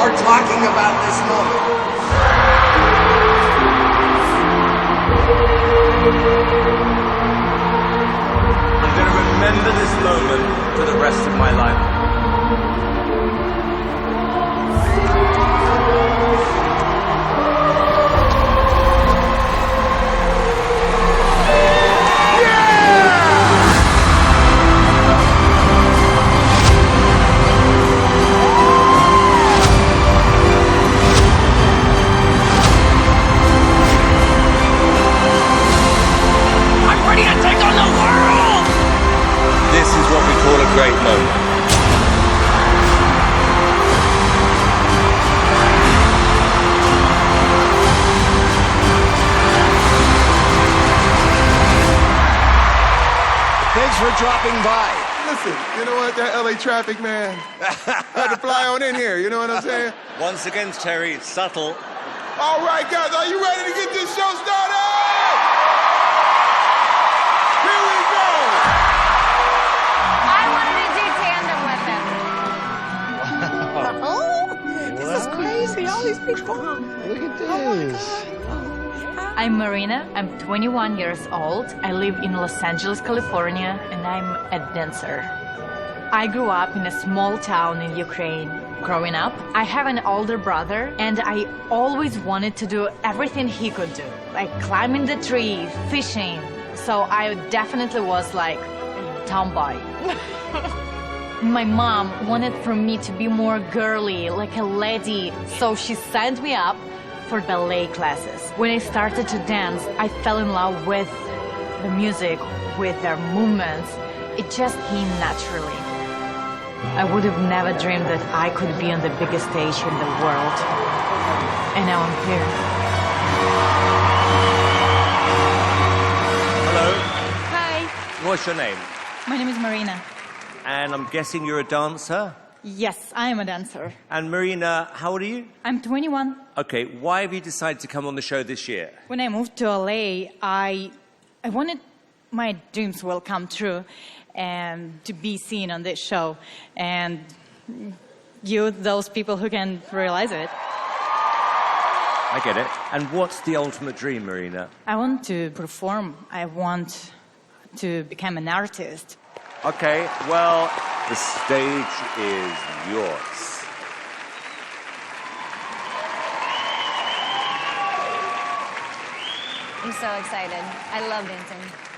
we're talking about this moment. I'm going to remember this moment for the rest of my life. Great moment. Thanks for dropping by. Listen, you know what? That LA traffic, man. Had to fly on in here, you know what I'm saying? Once again, Terry, subtle. All right, guys, are you ready to get this show started? Here we go. This is crazy, all these people. Look at this. I'm Marina, I'm 21 years old. I live in Los Angeles, California, and I'm a dancer. I grew up in a small town in Ukraine. Growing up, I have an older brother, and I always wanted to do everything he could do, like climbing the tree, fishing. So I definitely was like a tomboy. My mom wanted for me to be more girly, like a lady, so she signed me up for ballet classes. When I started to dance, I fell in love with the music, with their movements. It just came naturally. I would have never dreamed that I could be on the biggest stage in the world. And now I'm here. Hello. Hi, What's your name? my name is Marina. And I'm guessing you're a dancer? Yes, I am a dancer. And Marina, how old are you? I'm 21. Okay, why have you decided to come on the show this year? When I moved to LA, I wanted my dreams will come true and to be seen on this show. And you, those people who can realize it. I get it. And what's the ultimate dream, Marina? I want to perform. I want to become an artist. Okay, well, the stage is yours. I'm so excited. I love dancing.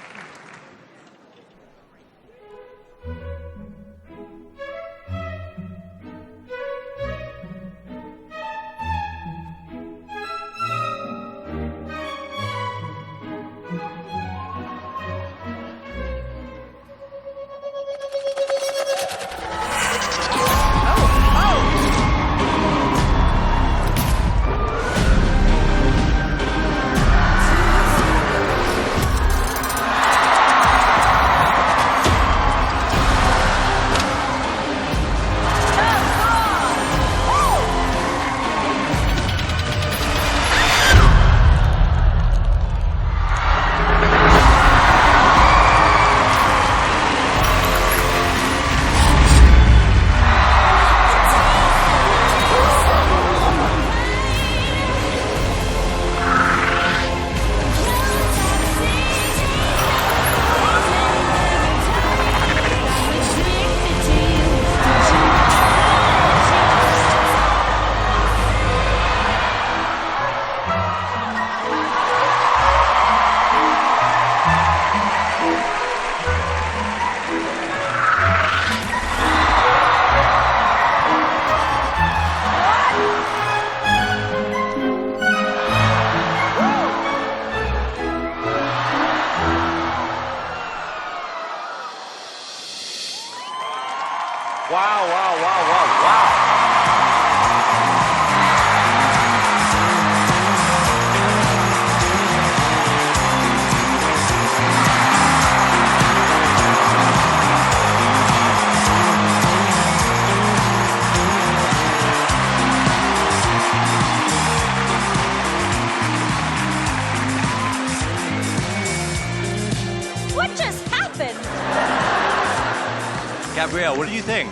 Gabrielle, what do you think?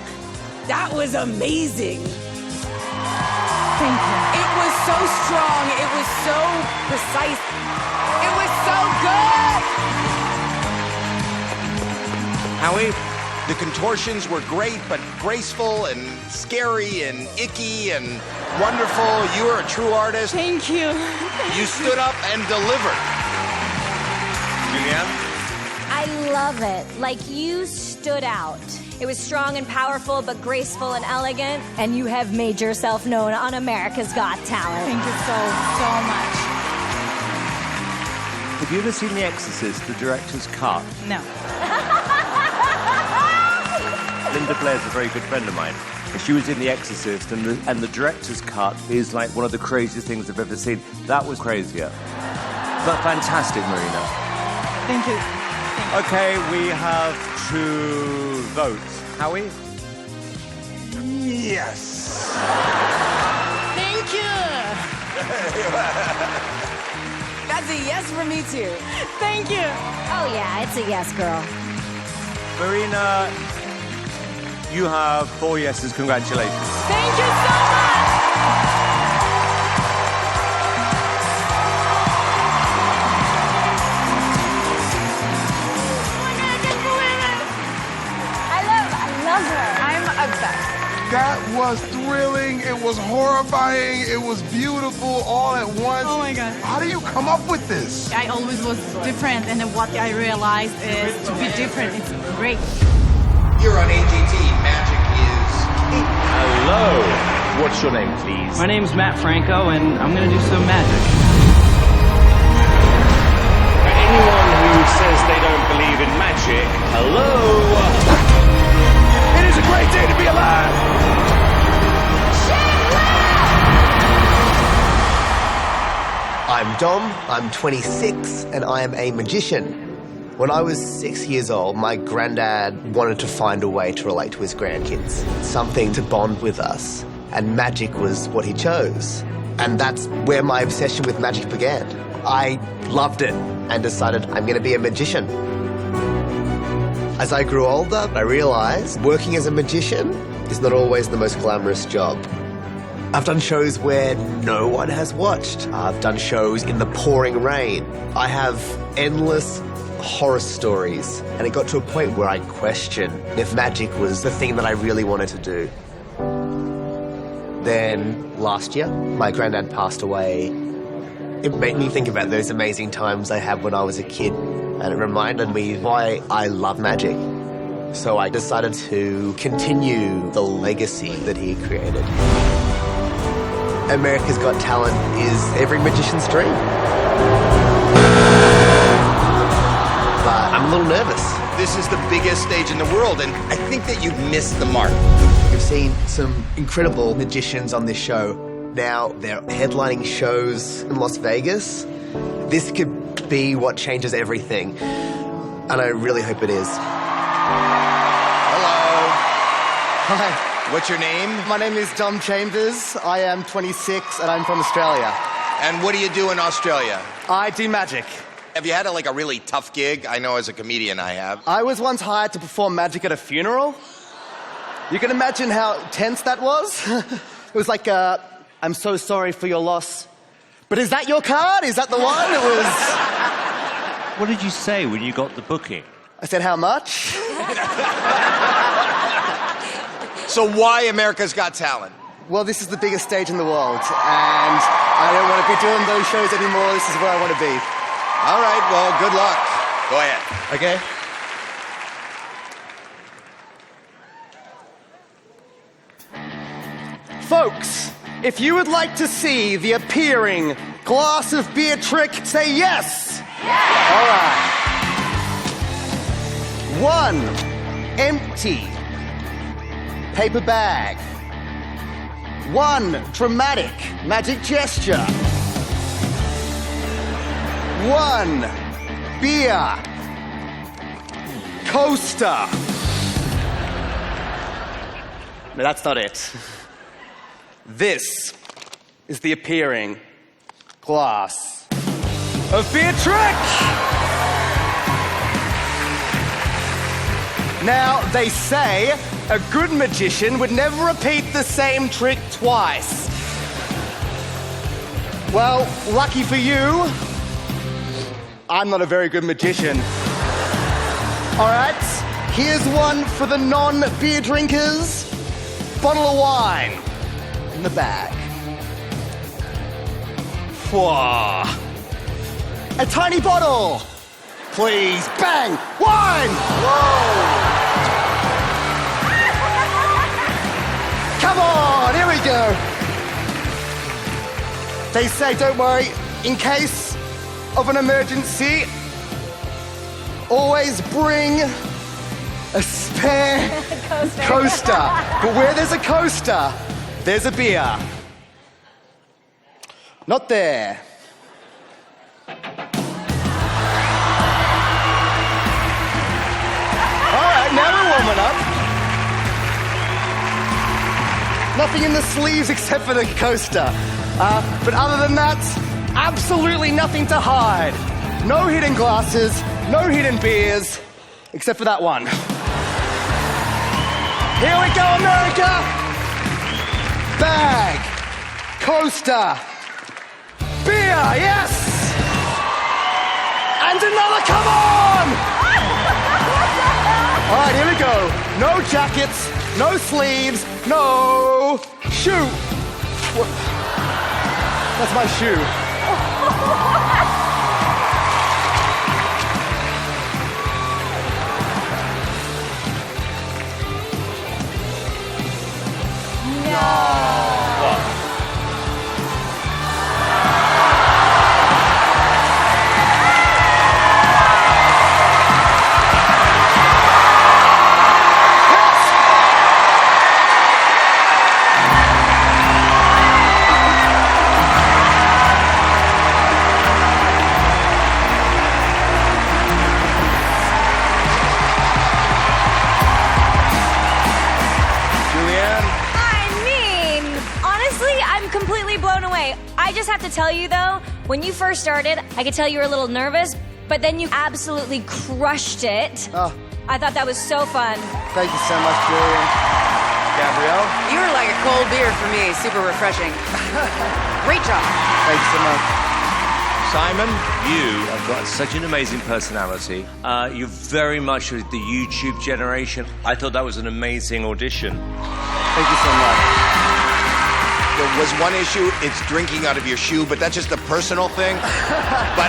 That was amazing. It was so strong. It was so precise. It was so good. Howie, the contortions were great, but graceful and scary and icky and wonderful. You are a true artist. Thank you. You stood up and delivered. Julianne? I love it. Like, you stood out. It was strong and powerful, but graceful and elegant. And you have made yourself known on America's Got Talent. Thank you so much. Have you ever seen The Exorcist, the director's cut? No. Linda Blair's a very good friend of mine. She was in The Exorcist, and the director's cut is like one of the craziest things I've ever seen. That was crazier. But fantastic, Marina. Thank you. Okay, we have to vote. Howie? Yes. Thank you. That's a yes for me, too. Thank you. Oh, yeah, it's a yes, girl. Marina, you have 4 yeses. Congratulations. Thank you so much. I love her. I'm obsessed. That was thrilling. It was horrifying. It was beautiful all at once. Oh my God. How do you come up with this? I always was different, and then what I realized is to be different is great. You're on AGT. Magic is king. Hello. What's your name, please? My name's Matt Franco, and I'm gonna do some magic. For anyone who says they don't believe in magic, hello. It is a great day to be alive. I'm Dom, I'm 26, and I am a magician. When I was 6 years old, my granddad wanted to find a way to relate to his grandkids, something to bond with us, and magic was what he chose. And that's where my obsession with magic began. I loved it and decided I'm going to be a magician. As I grew older, I realized working as a magician is not always the most glamorous job. I've done shows where no one has watched. I've done shows in the pouring rain. I have endless horror stories, and it got to a point where I questioned if magic was the thing that I really wanted to do. Then last year, my granddad passed away. It made me think about those amazing times I had when I was a kid, and it reminded me why I love magic. So I decided to continue the legacy that he created. America's Got Talent is every magician's dream. But I'm a little nervous. This is the biggest stage in the world, and I think that you've missed the mark. We've seen some incredible magicians on this show. Now they're headlining shows in Las Vegas. This could be what changes everything, and I really hope it is. Hello. Hi. What's your name? My name is Dom Chambers. I am 26 and I'm from Australia. And what do you do in Australia? I do magic. Have you had a really tough gig? I know as a comedian I have. I was once hired to perform magic at a funeral. You can imagine how tense that was. It was like, I'm so sorry for your loss. But is that your card? Is that the one? It was... What did you say when you got the booking? I said, how much? So why America's Got Talent? Well, this is the biggest stage in the world, and I don't want to be doing those shows anymore. This is where I want to be. All right, well, good luck. Go ahead. Okay? Folks, if you would like to see the appearing glass of beer trick, say yes. Yes. All right. 1 empty paper bag. 1 dramatic magic gesture. 1 beer coaster. No, that's not it. This is the appearing glass of beer trick. Now, they say a good magician would never repeat the same trick twice. Well, lucky for you, I'm not a very good magician. All right, here's one for the non-beer drinkers. Bottle of wine in the bag. Whoa. A tiny bottle. Please, bang, wine. Whoa. Come on, here we go. They say, don't worry, in case of an emergency, always bring a spare coaster. But where there's a coaster, there's a beer. Not there. All right, now we're warming up. Nothing in the sleeves except for the coaster. But other than that, absolutely nothing to hide. No hidden glasses, no hidden beers, except for that one. Here we go, America! Bag, coaster, beer, yes! And another, come on! All right, here we go. No jackets, no sleeves, no shoe. That's my shoe. I just have to tell you, though, when you first started, I could tell you were a little nervous, but then you absolutely crushed it. Oh. I thought that was so fun. Thank you so much, Julian. Gabrielle? You were like a cold beer for me. Super refreshing. Great job. Thank you so much. Simon, you have got such an amazing personality. You're very much the YouTube generation. I thought that was an amazing audition. Thank you so much. There was one issue, it's drinking out of your shoe, but that's just a personal thing. But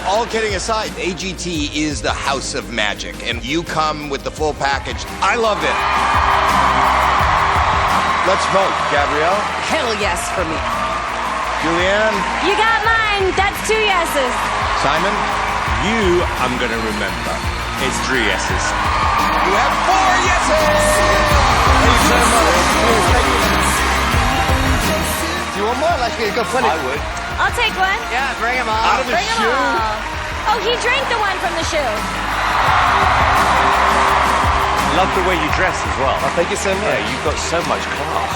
all kidding aside, AGT is the house of magic, and you come with the full package. I loved it. Let's vote. Gabrielle? Hell yes for me. Julianne? You got mine. That's 2 yeses. Simon? You, I'm going to remember. It's 3 yeses. You have 4 yeses! Thank you so much. Thank you. Do you want more? Like, go plenty. I would. I'll take one. Yeah, bring them all. Out of the Bring 'em shoe? all. Oh, he drank the one from the shoe. Love the way you dress as well. Oh, thank you so much. Yeah, you've got so much class.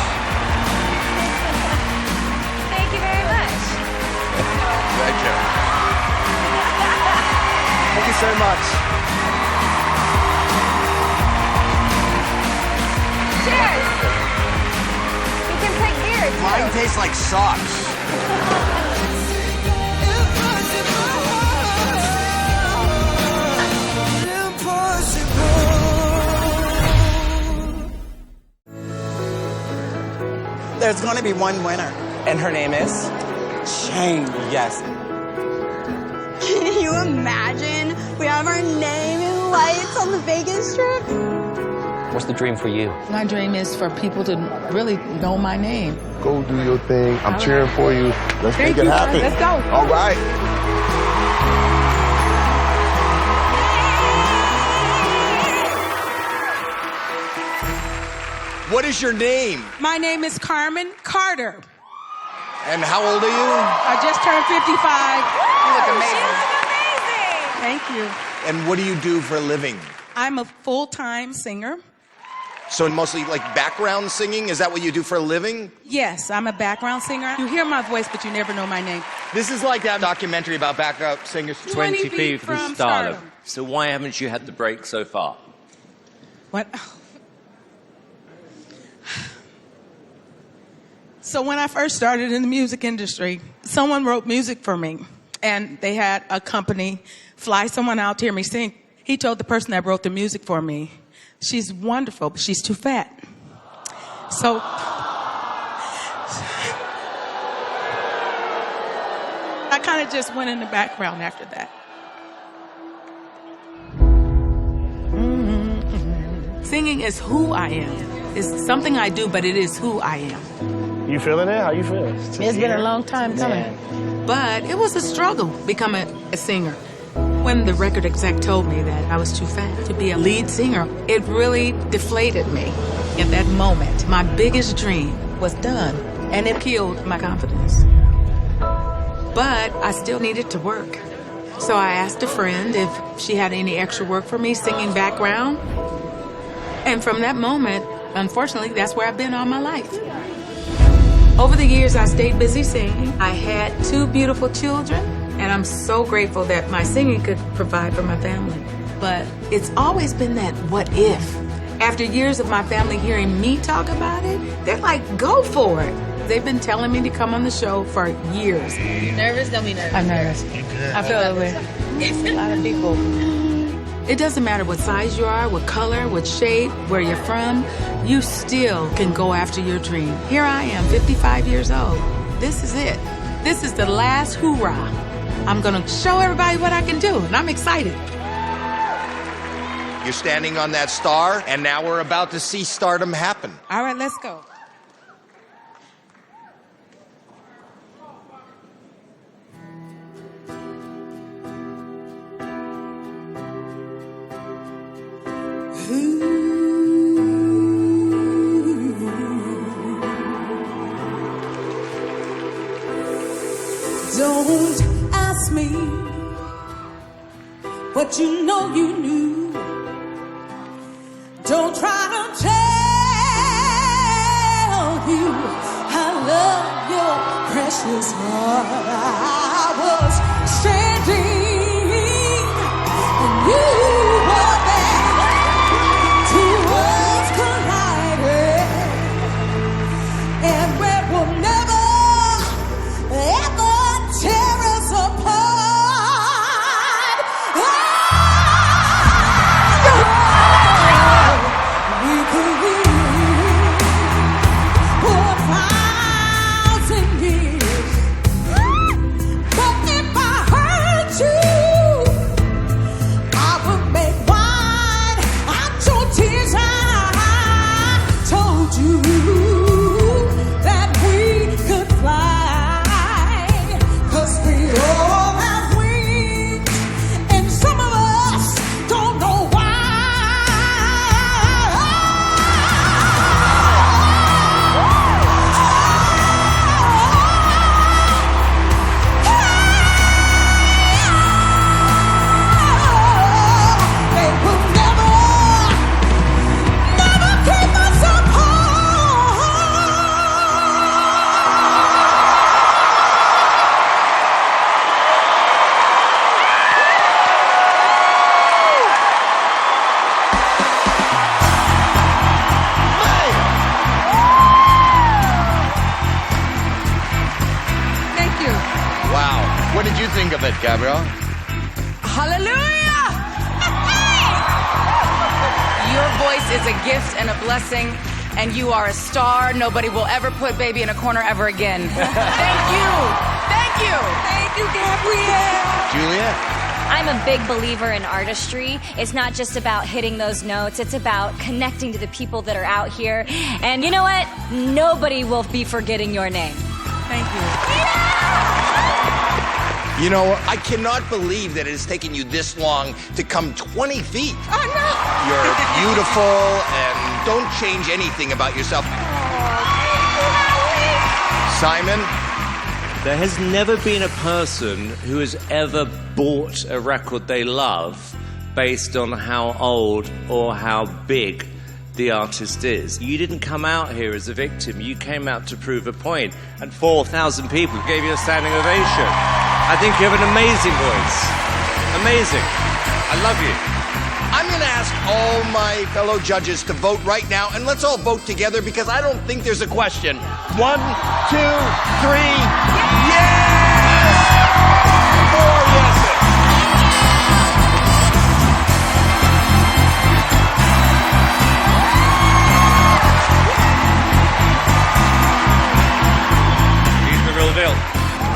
Thank you very much. Thank you. Thank you so much. Cheers. You can pick beer, too. Mine tastes like socks. There's going to be one winner, and her name is Shane. Yes. Can you imagine? We have our name in lights on the Vegas Strip. What's the dream for you? My dream is for people to really know my name. Go do your thing. I'm cheering for you. Let's make it happen. Let's go. All right. What is your name? My name is Carmen Carter. And how old are you? I just turned 55. You look amazing. Thank you. And what do you do for a living? I'm a full-time singer. So mostly like background singing? Is that what you do for a living? Yes, I'm a background singer. You hear my voice, but you never know my name. This is like that documentary about background singers. 20 feet from stardom. So why haven't you had the break so far? What? So when I first started in the music industry, someone wrote music for me, and they had a company fly someone out to hear me sing. He told the person that wrote the music for me, she's wonderful, but she's too fat. So I kind of just went in the background after that. Singing is who I am. It's something I do, but it is who I am. You feeling it? How you feel? It's been a long time coming. But it was a struggle becoming a singer. When the record exec told me that I was too fat to be a lead singer, it really deflated me. At that moment, my biggest dream was done, and it killed my confidence. But I still needed to work. So I asked a friend if she had any extra work for me singing background. And from that moment, unfortunately, that's where I've been all my life. Over the years, I stayed busy singing. I had 2 beautiful children, and I'm so grateful that my singing could provide for my family. But it's always been that what if. After years of my family hearing me talk about it, they're like, go for it. They've been telling me to come on the show for years. You nervous? Don't be nervous. I'm nervous. I feel that way. It's a lot of people. It doesn't matter what size you are, what color, what shape, where you're from, you still can go after your dream. Here I am, 55 years old. This is it. This is the last hoorah. I'm gonna show everybody what I can do, and I'm excited. You're standing on that star, and now we're about to see stardom happen. All right, let's go. Don't ask me what you know you knew. Don't try to tell you I love your precious heart. I was stranding and you were there. 2 worlds collided, and we will never, ever tear us apart. We could live for 1,000 years, but if I hurt you, I would make wine out your tears. I told you that we could fly, 'cause we all have wings, and some of us don't know why. They will never, never keep us Thank you. Wow. What did you think of it, Gabrielle? Hallelujah! Your voice is a gift and a blessing, and you are a star. Nobody will ever put baby in a corner ever again. Thank you. Thank you. Thank you, Gabrielle. Julia? I'm a big believer in artistry. It's not just about hitting those notes. It's about connecting to the people that are out here. And you know what? Nobody will be forgetting your name. Thank you. You know, I cannot believe that it has taken you this long to come 20 feet. I know. You're beautiful, and don't change anything about yourself. Simon? There has never been a person who has ever bought a record they love based on how old or how big the artist is. You didn't come out here as a victim. You came out to prove a point, and 4,000 people gave you a standing ovation. I think you have an amazing voice. Amazing. I love you. I'm going to ask all my fellow judges to vote right now, and let's all vote together because I don't think there's a question. 1, 2, 3. Yes! 4 yeses. He's the real deal.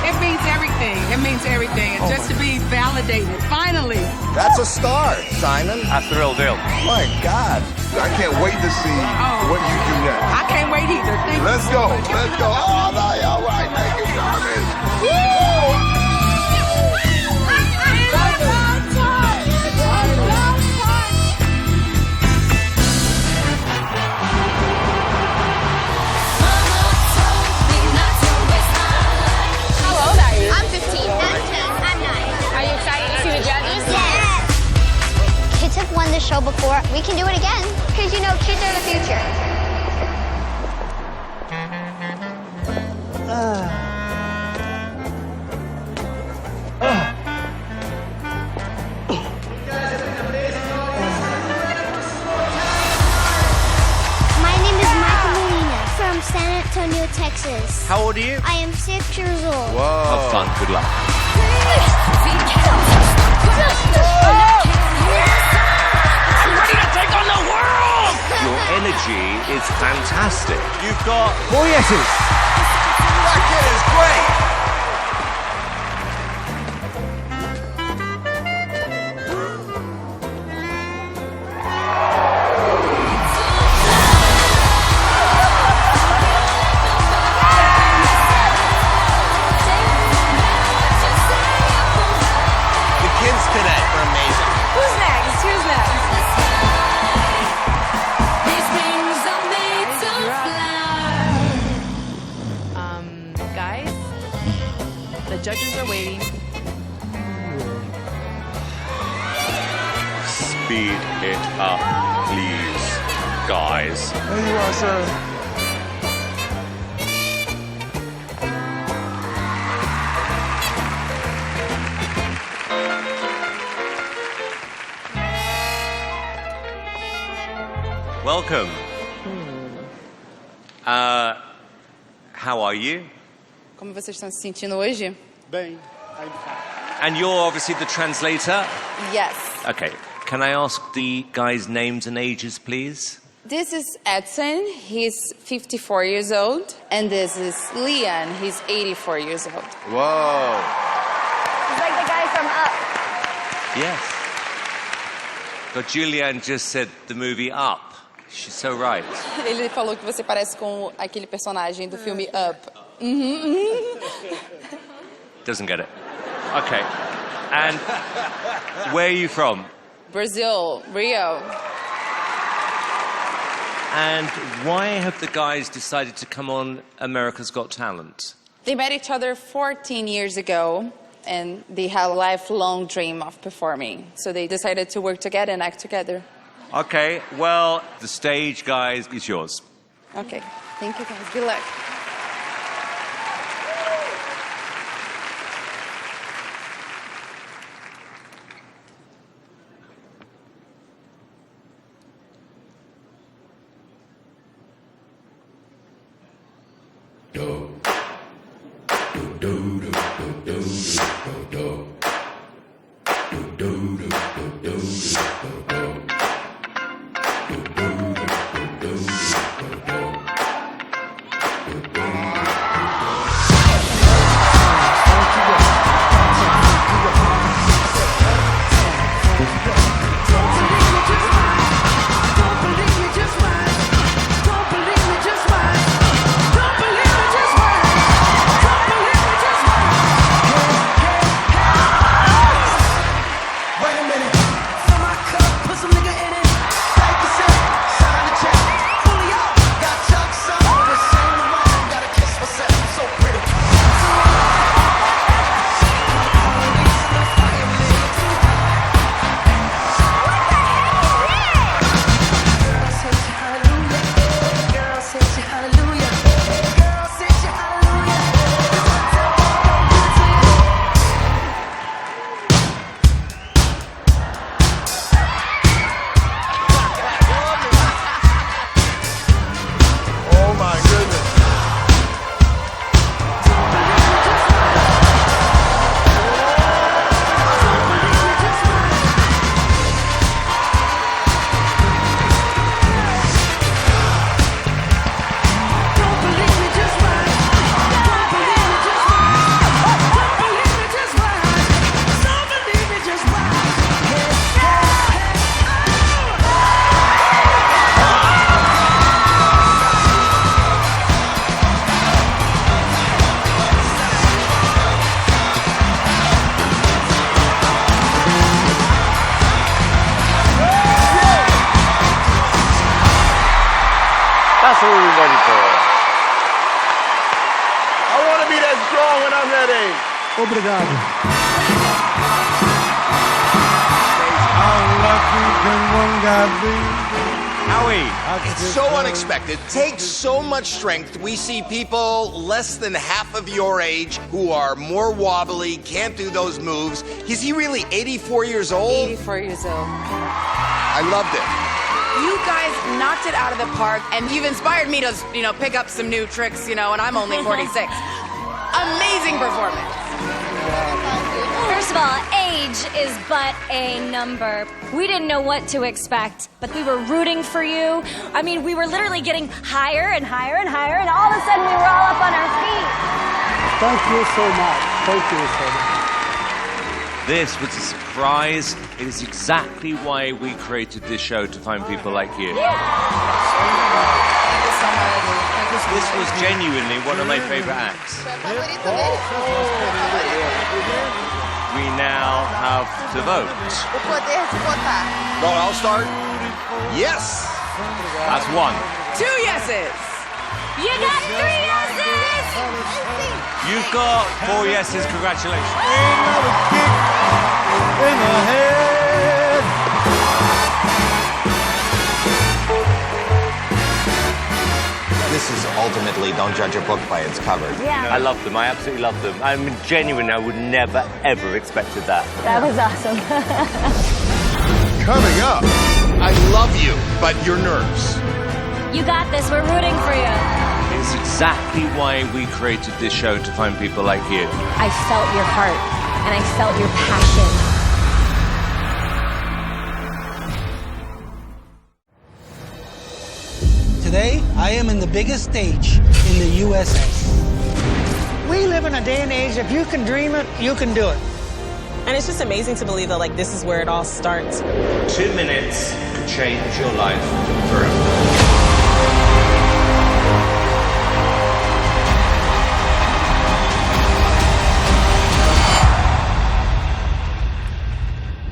It means everything. It means everything. And just to be validated, finally. That's a star, Simon. That's the real deal. My God. I can't wait to see what you do next. I can't wait either. Thank you. Let's go. Let's go. Oh, no, y'all right. Thank you, Carmen. How old are you? I'm 15. I'm 10. I'm 9. Are you excited to see the judges? Yes. Kids have won this show before. We can do it again. Because, you know, kids are the future. My name is Michael Molina from San Antonio, Texas. How old are you? I am 6 years old. Have fun. Good luck. I'm ready to take on the world! Your energy is fantastic. You've got 4 yeses. that kid is great. The kids today are amazing. Who's next? Who's next? Guys, the judges are waiting. Speed it up, please, guys. There you are, sir. Welcome. How are you? Como vocês estão se sentindo hoje? Bem. And you're obviously the translator? Yes. Okay. Can I ask the guys' names and ages, please? This is Edson. He's 54 years old. And this is Leon. He's 84 years old. Whoa. He's like the guy from Up. Yes. But Julianne just said the movie Up. She's so right. Ele falou que você parece com aquele personagem do filme Up. Doesn't get it. Okay. And where are you from? Brazil, Rio. And why have the guys decided to come on America's Got Talent? They met each other 14 years ago, and they had a lifelong dream of performing. So they decided to work together and act together. Okay, well, the stage, guys, is yours. Okay, thank you guys. Good luck. to be that strong when I'm that age. Obrigado. How lucky can one guy be? Howie, it's so unexpected. Takes so much strength. We see people less than half of your age who are more wobbly, can't do those moves. Is he really 84 years old? 84 years old. I loved it. You guys knocked it out of the park, and you've inspired me to, pick up some new tricks, and I'm only 46. Amazing performance. First of all, age is but a number. We didn't know what to expect, but we were rooting for you. I mean, we were literally getting higher and higher and higher, and all of a sudden we were all up on our feet. Thank you so much. Thank you so much. This was a surprise. It is exactly why we created this show, to find people like you. This was genuinely one of my favorite acts. We now have to vote. Well, I'll start. Yes. That's one. 2 yeses. You got 3 yeses. You've got 4 yeses. Congratulations. Another kick in the head. This is ultimately don't judge a book by its cover. Yeah. I love them. I absolutely love them. I mean, genuinely, I would never, ever expected that. That was awesome. Coming up. I love you, but your nerves. You got this. We're rooting for you. It's exactly why we created this show, to find people like you. I felt your heart, and I felt your passion. Today, I am in the biggest stage in the USA. We live in a day and age, if you can dream it, you can do it. And it's just amazing to believe that, this is where it all starts. 2 minutes could change your life forever.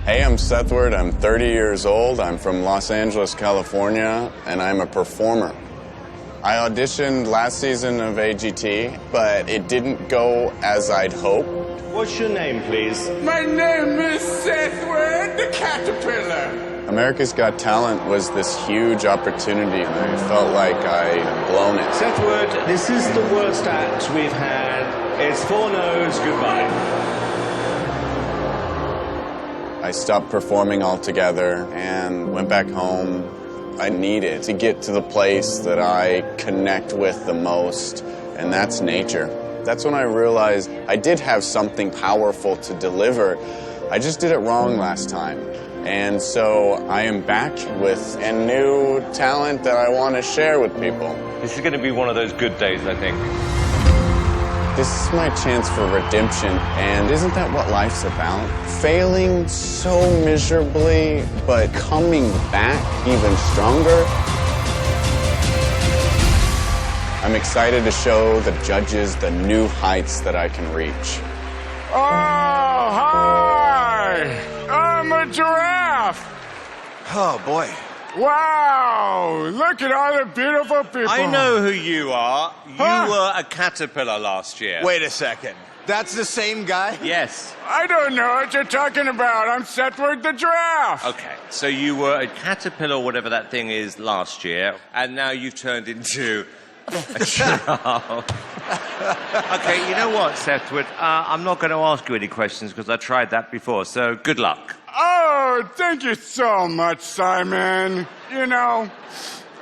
Hey, I'm Sethward. I'm 30 years old. I'm from Los Angeles, California, and I'm a performer. I auditioned last season of AGT, but it didn't go as I'd hoped. What's your name, please? My name is Sethward the Caterpillar. America's Got Talent was this huge opportunity, and I felt like I'd blown it. Sethward, this is the worst act we've had. It's 4 no's, goodbye. I stopped performing altogether and went back home. I needed to get to the place that I connect with the most, and that's nature. That's when I realized I did have something powerful to deliver. I just did it wrong last time. And so I am back with a new talent that I want to share with people. This is going to be one of those good days, I think. This is my chance for redemption, and isn't that what life's about? Failing so miserably, but coming back even stronger. I'm excited to show the judges the new heights that I can reach. Oh, hi! I'm a giraffe. Oh, boy. Wow! Look at all the beautiful people. I know who you are. You were a caterpillar last year. Wait a second. That's the same guy? Yes. I don't know what you're talking about. I'm Sethward the giraffe. Okay, so you were a caterpillar, whatever that thing is, last year, and now you've turned into a giraffe. Okay, you know what, Sethward? I'm not going to ask you any questions because I tried that before, so good luck. Oh, thank you so much, Simon. You know,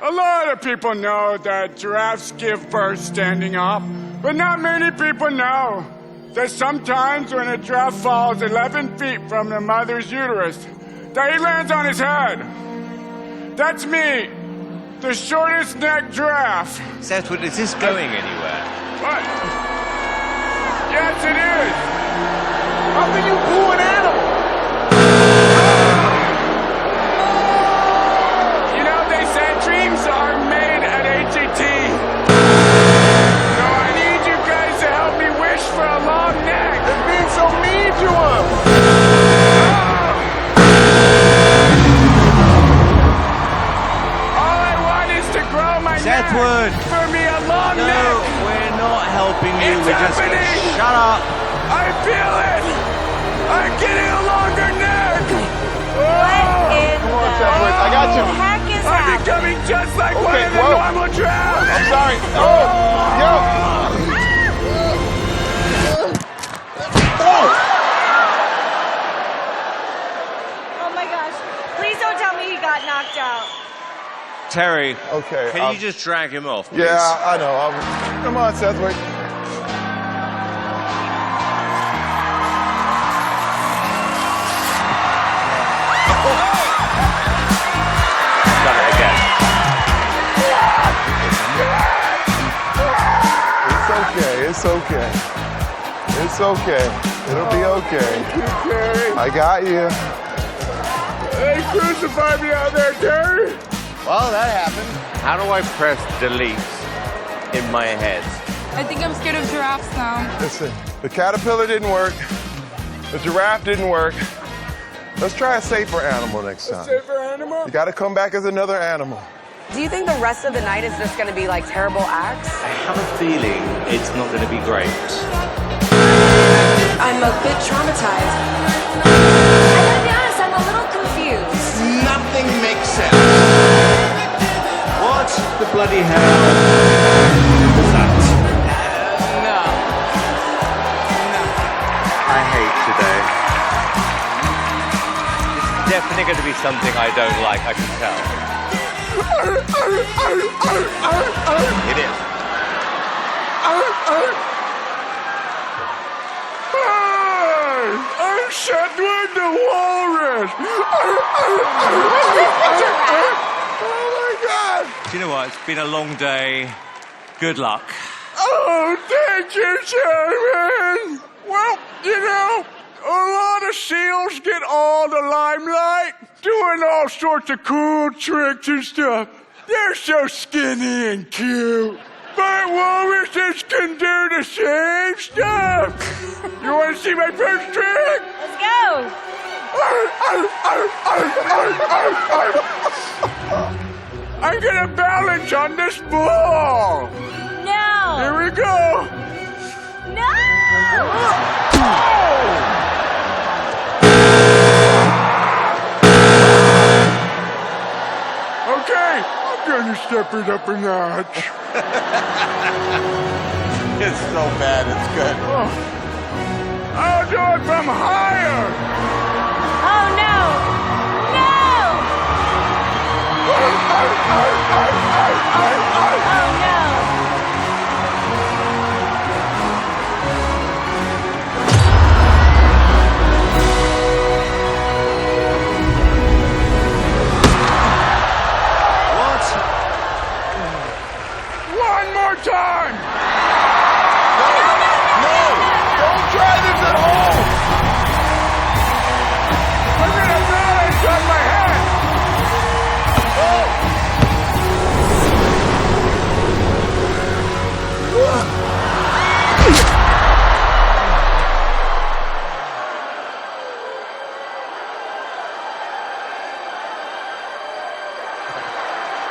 a lot of people know that giraffes give birth standing up, but not many people know that sometimes when a giraffe falls 11 feet from the mother's uterus, that he lands on his head. That's me, the shortest neck giraffe. Sethward, is this going anywhere? What? Yes, it is. How can you boo an animal? You know, they say dreams are made at AGT. So I need you guys to help me wish for a long neck. It's being so mean to him. All I want is to grow my neck. Sethward! For me a long neck. No, we're not helping you. you. We're just gonna shut up. I feel it. I'm getting a longer neck. What in I got you. heck is I'm happening? becoming just like one Okay, of the whoa. normal drafts. I'm sorry. Oh, yo. Oh my gosh. Please don't tell me he got knocked out. Terry, Okay. can you just drag him off, please? Yeah, I know. Come on, Seth. Wait. Done it again. It's okay. It's okay. It's okay. It'll be okay. Terry. I got you. They crucified me out there, Terry. Well, that happened. How do I press delete in my head? I think I'm scared of giraffes now. Listen, the caterpillar didn't work. The giraffe didn't work. Let's try a safer animal next time. Safer animal? You gotta come back as another animal. Do you think the rest of the night is just going to be like terrible acts? I have a feeling it's not going to be great. I'm a bit traumatized. I gotta be honest, I'm a little confused. Nothing makes sense. What the bloody hell was that? No. I hate today. It's definitely going to be something I don't like, I can tell. It is. I'm Shedwood the Walrus. Oh my God. Do you know what? It's been a long day. Good luck. Oh, thank you, Simon. Well, you know, a lot of seals get all the limelight, doing all sorts of cool tricks and stuff. They're so skinny and cute. But walruses can do the same stuff. You want to see my first trick? Let's go. I'm gonna balance on this ball. No. Here we go. Okay, I'm gonna step it up a notch. It's so bad, it's good. I'll do it from higher. Oh no! No! Oh no! One more time! No! Don't try this at home! I'm gonna balance on my head!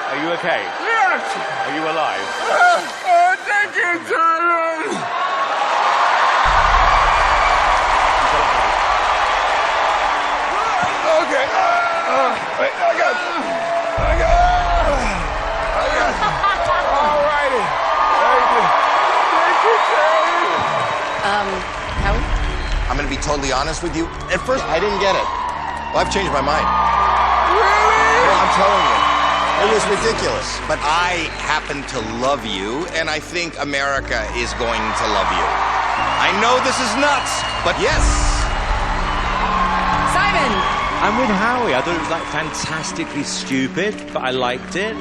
Are you okay? Yes! Are you alive? Oh, thank you, Simon! Okay. Wait, I got. All righty. Thank you. Thank you, Terry! Howie? I'm going to be totally honest with you. At first, I didn't get it. Well, I've changed my mind. Really? Well, I'm telling you. It was ridiculous. But I happen to love you, and I think America is going to love you. I know this is nuts, but yes. Simon! I'm with Howie. I thought it was like fantastically stupid, but I liked it.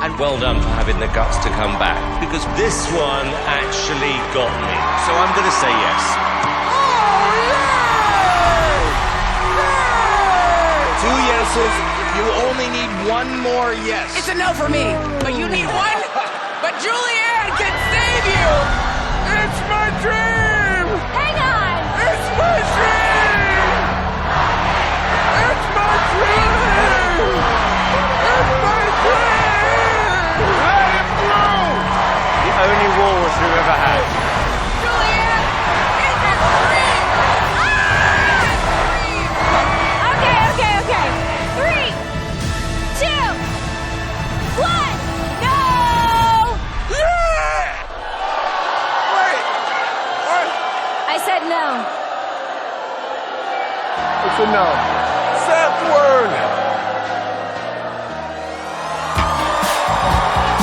And well done for having the guts to come back, because this one actually got me. So I'm going to say yes. Two yeses. You only need one more yes. It's a no for me, but you need one. But Julianne can save you. It's my dream! Hang on! It's my dream! It's my dream! It's my dream! Let it blow! The only walrus we've ever had. said no. It's a no. Seth word.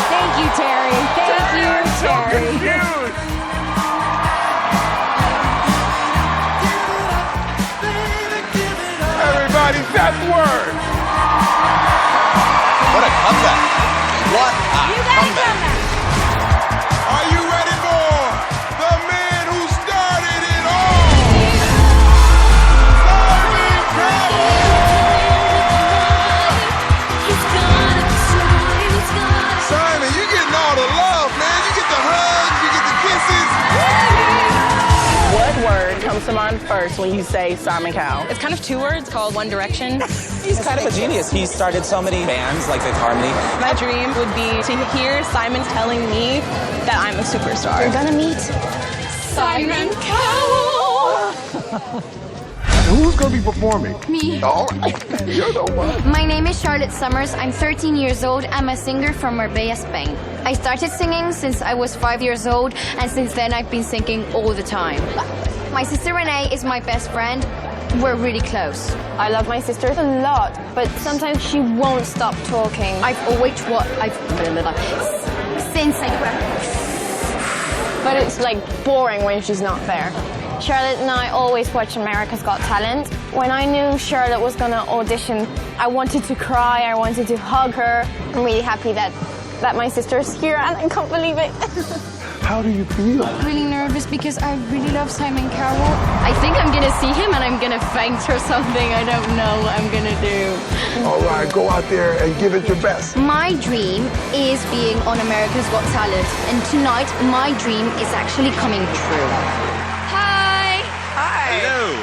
Thank you, Terry. Thank you, Terry. Confused. Everybody, Seth word. What a comeback. What a comeback. Are you ready for the man who started it all? Simon, you getting all the love, man. You get the hugs, you get the kisses. What word comes to mind first when you say Simon Cowell? It's kind of two words called One Direction. He's kind of a genius. He started so many bands like Fifth Harmony. My dream would be to hear Simon telling me that I'm a superstar. You're gonna meet Simon Cowell. Who's going to be performing? Me. All right. You're the one. My name is Charlotte Summers. I'm 13 years old. I'm a singer from Marbella, Spain. I started singing since I was 5 years old, and since then I've been singing all the time. My sister Renee is my best friend. We're really close. I love my sister a lot, but sometimes she won't stop talking. I've always since But it's like boring when she's not there. Charlotte and I always watch America's Got Talent. When I knew Charlotte was gonna audition, I wanted to cry, I wanted to hug her. I'm really happy that my sister's here and I can't believe it. How do you feel? Really nervous because I really love Simon Cowell. I think I'm gonna see him and I'm gonna faint or something. I don't know what I'm gonna do. All right, go out there and give it your best. My dream is being on America's Got Talent, and tonight my dream is actually coming true. Hi. Hello.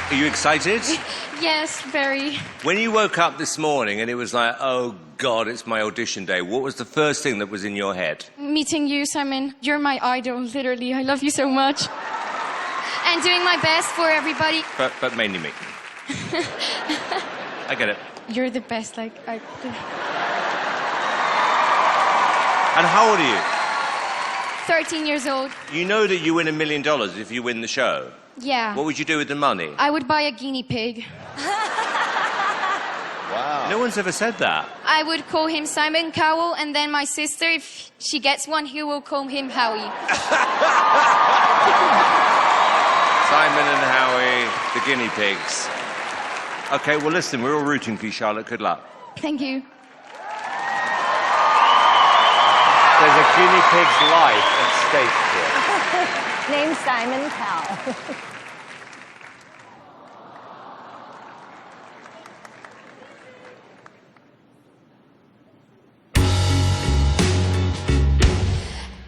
Are you excited? Yes, very. When you woke up this morning and it was like, oh God, it's my audition day, what was the first thing that was in your head? Meeting you, Simon. You're my idol, literally. I love you so much. And doing my best for everybody. But mainly me. I get it. You're the best, And how old are you? 13 years old. You know that you win $1 million if you win the show. Yeah. What would you do with the money? I would buy a guinea pig. Wow. No one's ever said that. I would call him Simon Cowell, and then my sister, if she gets one, he will call him Howie. Simon and Howie, the guinea pigs. Okay, well listen, we're all rooting for you, Charlotte. Good luck. Thank you. There's a guinea pig's life at stake here. Name's Simon Cowell.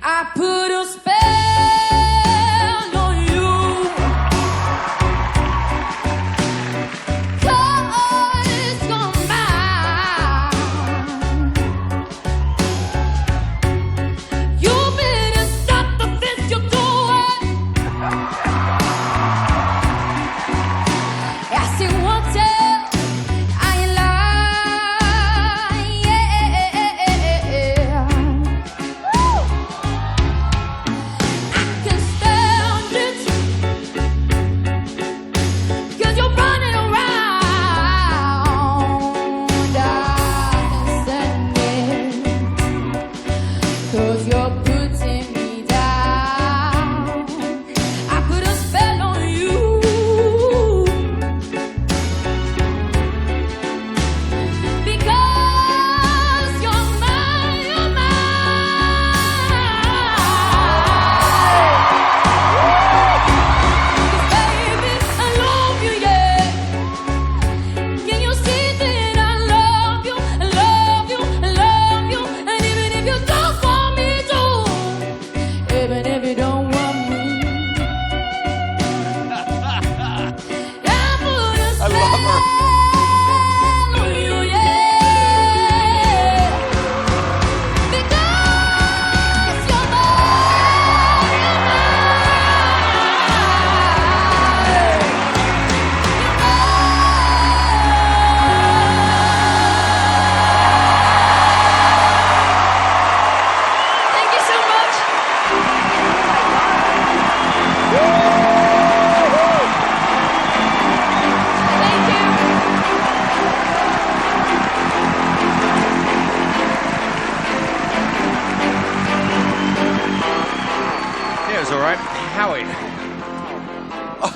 I put a spell on you. 'Cause it's gone by. You better stop the things you're doing.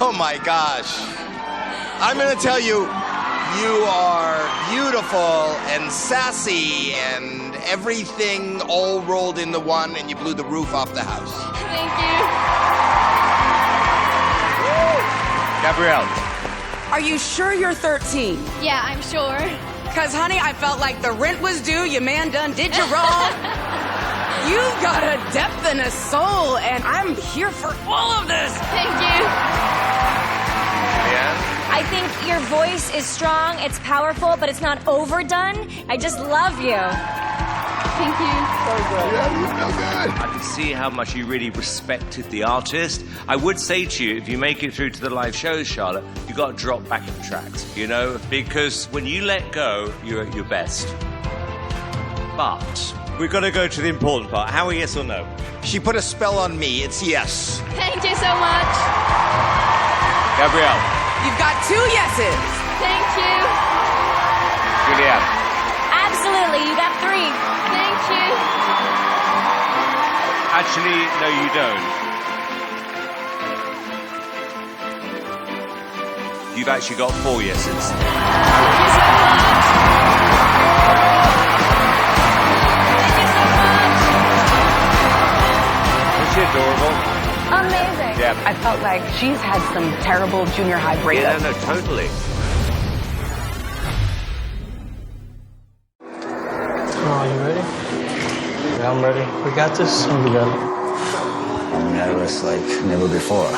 Oh my gosh. I'm gonna tell you, you are beautiful and sassy and everything all rolled into one, and you blew the roof off the house. Thank you. Gabrielle. Are you sure you're 13? Yeah, I'm sure. Because, honey, I felt like the rent was due, your man done did you wrong. You've got a depth and a soul, and I'm here for all of this. Thank you. I think your voice is strong, it's powerful, but it's not overdone. I just love you. Thank you. Yeah, you feel good. I can see how much you really respected the artist. I would say to you, if you make it through to the live shows, Charlotte, you got to drop back in the tracks, you know? Because when you let go, you're at your best. But we've got to go to the important part. Howie, yes or no? She put a spell on me. It's yes. Thank you so much. Gabrielle. You've got 2 yeses. Thank you. Julianne. Absolutely, you got 3. Thank you. Actually, no, you don't. You've actually got 4 yeses. Thank you so much. Thank you so much. Isn't she adorable? Amazing. Yeah. I felt like she's had some terrible junior high breakups. Yeah, no, totally. Oh, you ready? Yeah, I'm ready. We got this. We got it. I'm nervous like never before.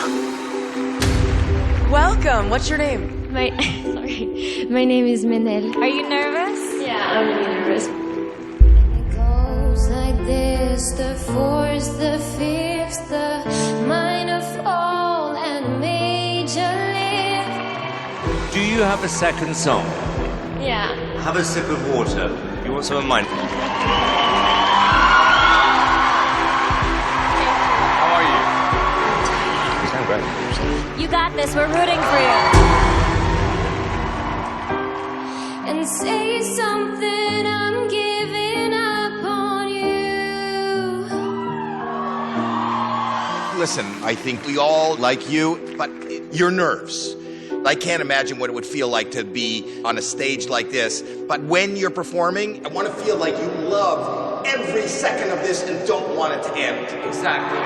Welcome. What's your name? My name is Menel. Are you nervous? Yeah, I'm really nervous. It goes like this, the fourth, the fifth, the minor fall and major lift. Do you have a second song? Yeah. Have a sip of water. You want some of mine? How are you? You sound great. You got this. We're rooting for you. And say something, I'm giving up on you. Listen, I think we all like you, but your nerves. I can't imagine what it would feel like to be on a stage like this. But when you're performing, I want to feel like you love every second of this and don't want it to end. Exactly.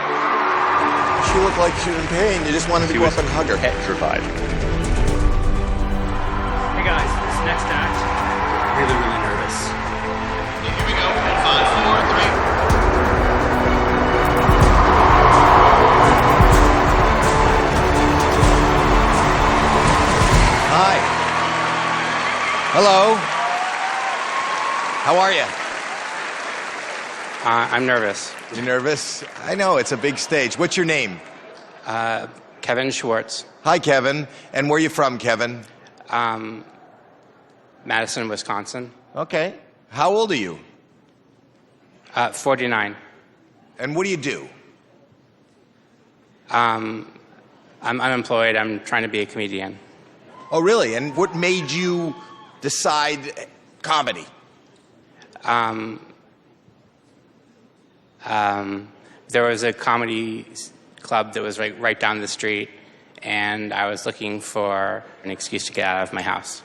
She looked like she was in pain. You just wanted to go up and hug her. Petrified. Hey guys, this next act, really, really nervous. Here we go. 5, 4, 3. Hi. Hello. How are you? I'm nervous. You nervous? I know, it's a big stage. What's your name? Kevin Schwartz, Hi, Kevin. And where are you from, Kevin? Madison, Wisconsin. Okay. How old are you? 49. And what do you do? I'm unemployed. I'm trying to be a comedian. Oh, really? And what made you decide comedy? There was a comedy club that was right down the street, and I was looking for an excuse to get out of my house.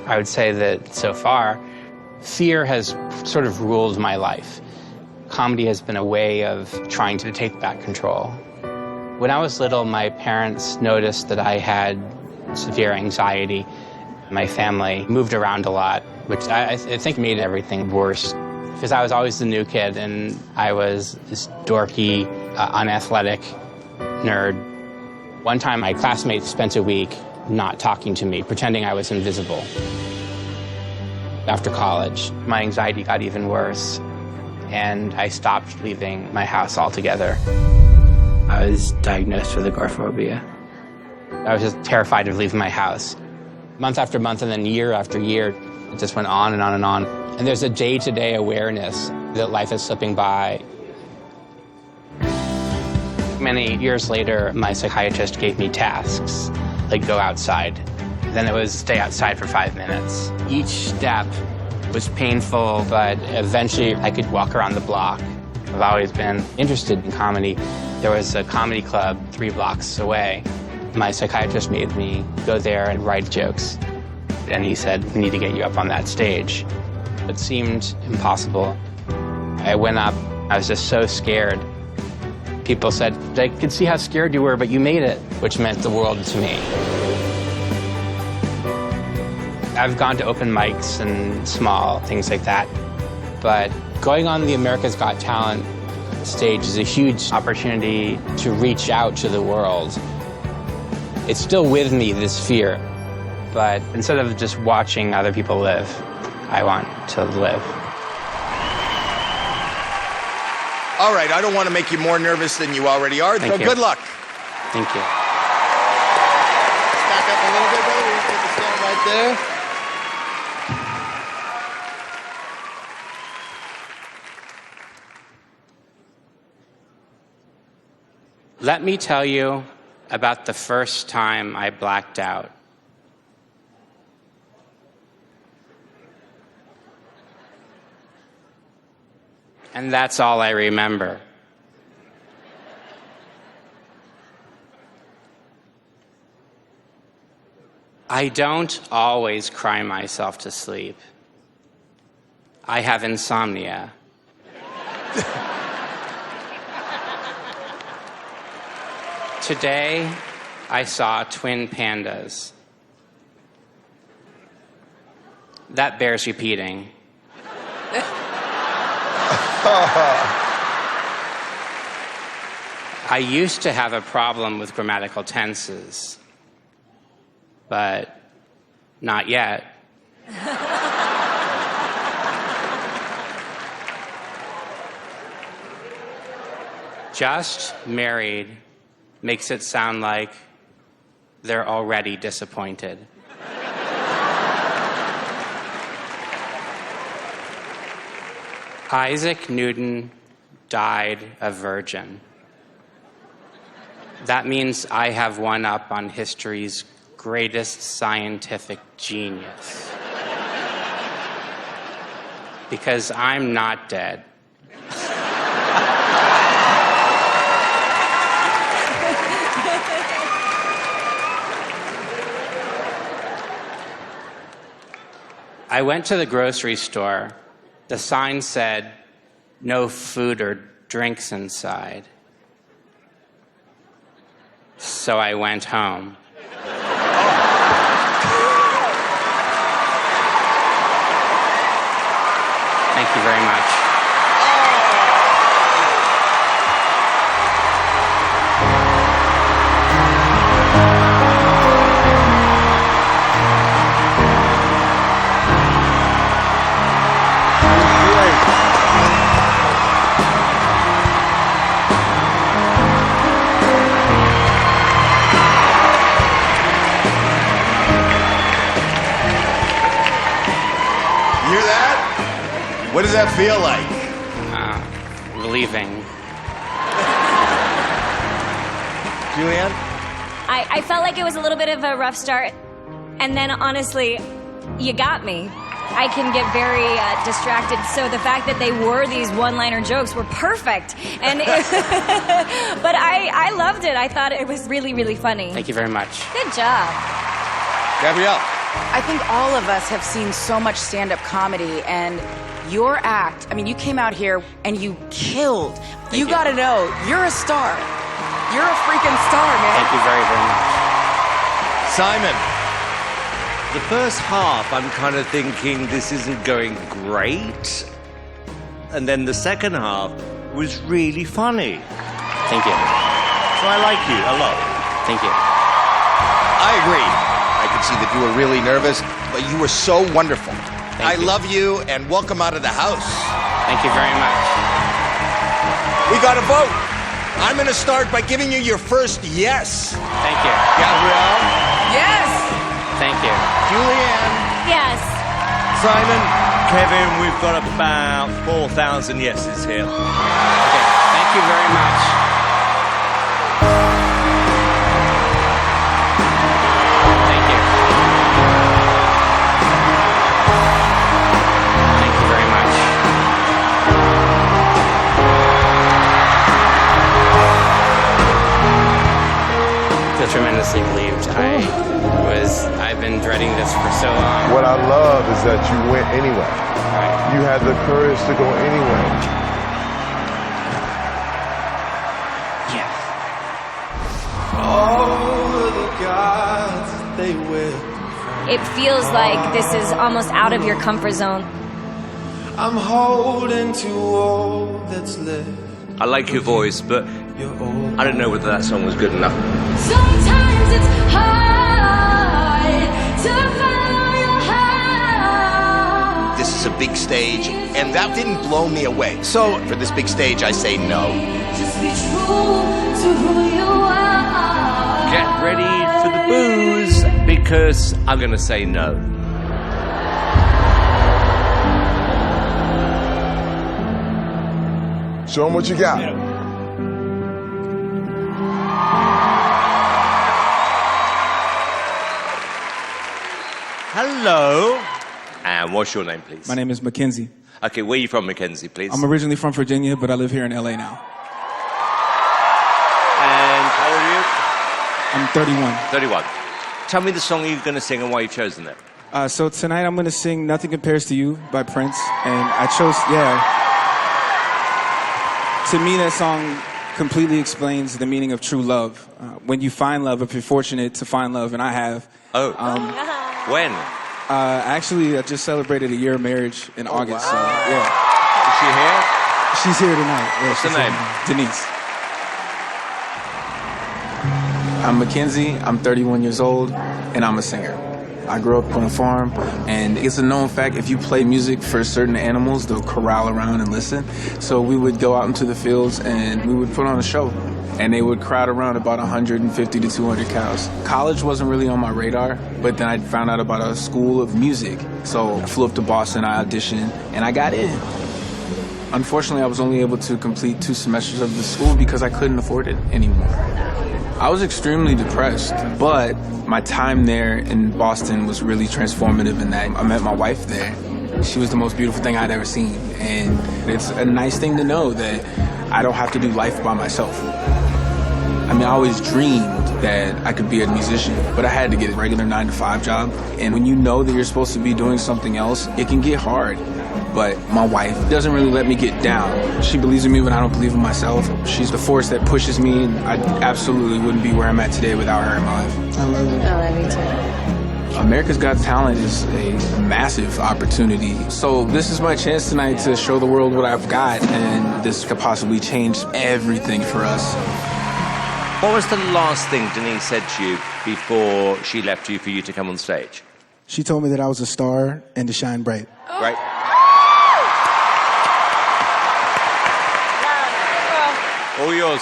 I would say that so far, fear has sort of ruled my life. Comedy has been a way of trying to take back control. When I was little, my parents noticed that I had severe anxiety. My family moved around a lot, which I think made everything worse. Because I was always the new kid, and I was this dorky, unathletic nerd. One time, my classmates spent a week not talking to me, pretending I was invisible. After college, my anxiety got even worse, and I stopped leaving my house altogether. I was diagnosed with agoraphobia. I was just terrified of leaving my house. Month after month, and then year after year, it just went on and on and on. And there's a day-to-day awareness that life is slipping by. Many years later, my psychiatrist gave me tasks, like go outside. Then it was stay outside for 5 minutes. Each step was painful, but eventually I could walk around the block. I've always been interested in comedy. There was a comedy club 3 blocks away. My psychiatrist made me go there and write jokes. And he said, we need to get you up on that stage. It seemed impossible. I went up, I was just so scared. People said, I could see how scared you were, but you made it, which meant the world to me. I've gone to open mics and small things like that, but going on the America's Got Talent stage is a huge opportunity to reach out to the world. It's still with me, this fear, but instead of just watching other people live, I want to live. All right, I don't want to make you more nervous than you already are, so good luck. Thank you. Back up a little bit, brother. You can stand right there. Let me tell you about the first time I blacked out. And that's all I remember. I don't always cry myself to sleep. I have insomnia. Today, I saw twin pandas. That bears repeating. I used to have a problem with grammatical tenses, but not yet. Just married makes it sound like they're already disappointed. Isaac Newton died a virgin. That means I have one up on history's greatest scientific genius. Because I'm not dead. I went to the grocery store. The sign said, no food or drinks inside. So I went home. Thank you very much. What does that feel like? Relieving. Julianne? I felt like it was a little bit of a rough start. And then, honestly, you got me. I can get very distracted. So the fact that they were these one-liner jokes were perfect. And but I loved it. I thought it was really, really funny. Thank you very much. Good job. Gabrielle? I think all of us have seen so much stand-up comedy, and your act, I mean, you came out here and you killed. You gotta know, you're a star. You're a freaking star, man. Thank you very, very much. Simon? The first half, I'm kind of thinking this isn't going great. And then the second half was really funny. Thank you. So I like you a lot. Thank you. I agree. I could see that you were really nervous, but you were so wonderful. I love you, and welcome out of the house. Thank you very much. We got to vote. I'm going to start by giving you your first yes. Thank you. Gabrielle? Yes. Thank you. Julianne? Yes. Simon? Kevin, we've got about 4,000 yeses here. Okay, thank you very much. tremendously relieved. I've been dreading this for so long. What I love is that you went anyway. You had the courage to go anyway. Yes. All of the gods they will. It feels like this is almost out of your comfort zone. I'm holding to all that's left. I like your voice, but I don't know whether that song was good enough. Sometimes it's hard to follow your heart. This is a big stage, and that didn't blow me away. So for this big stage, I say no. Just be true to who you are. Get ready for the booze, because I'm going to say no. Show them what you got. Hello. And what's your name, please? My name is Mackenzie. Okay, where are you from, Mackenzie, please? I'm originally from Virginia, but I live here in LA now. And how old are you? I'm 31. 31. Tell me the song you're going to sing and why you've chosen it. So tonight I'm going to sing Nothing Compares to You by Prince. And I chose, to me that song completely explains the meaning of true love. When you find love, if you're fortunate to find love, and I have. Oh. When? Actually, I just celebrated a year of marriage in August. Wow. So, yeah. Is she here? She's here tonight. Yeah, what's the name? Denise. I'm Mackenzie, I'm 31 years old, and I'm a singer. I grew up on a farm, and it's a known fact, if you play music for certain animals, they'll corral around and listen. So we would go out into the fields, and we would put on a show, and they would crowd around about 150 to 200 cows. College wasn't really on my radar, but then I found out about a school of music. So I flew up to Boston, I auditioned, and I got in. Unfortunately, I was only able to complete 2 semesters of the school because I couldn't afford it anymore. I was extremely depressed, but my time there in Boston was really transformative in that I met my wife there. She was the most beautiful thing I'd ever seen, and it's a nice thing to know that I don't have to do life by myself. I mean, I always dreamed that I could be a musician, but I had to get a regular 9-to-5 job, and when you know that you're supposed to be doing something else, it can get hard. But my wife doesn't really let me get down. She believes in me when I don't believe in myself. She's the force that pushes me, and I absolutely wouldn't be where I'm at today without her in my life. I love you. I love you too. America's Got Talent is a massive opportunity. So this is my chance tonight to show the world what I've got, and this could possibly change everything for us. What was the last thing Denise said to you before she left you for you to come on stage? She told me that I was a star and to shine bright. Right. All yours.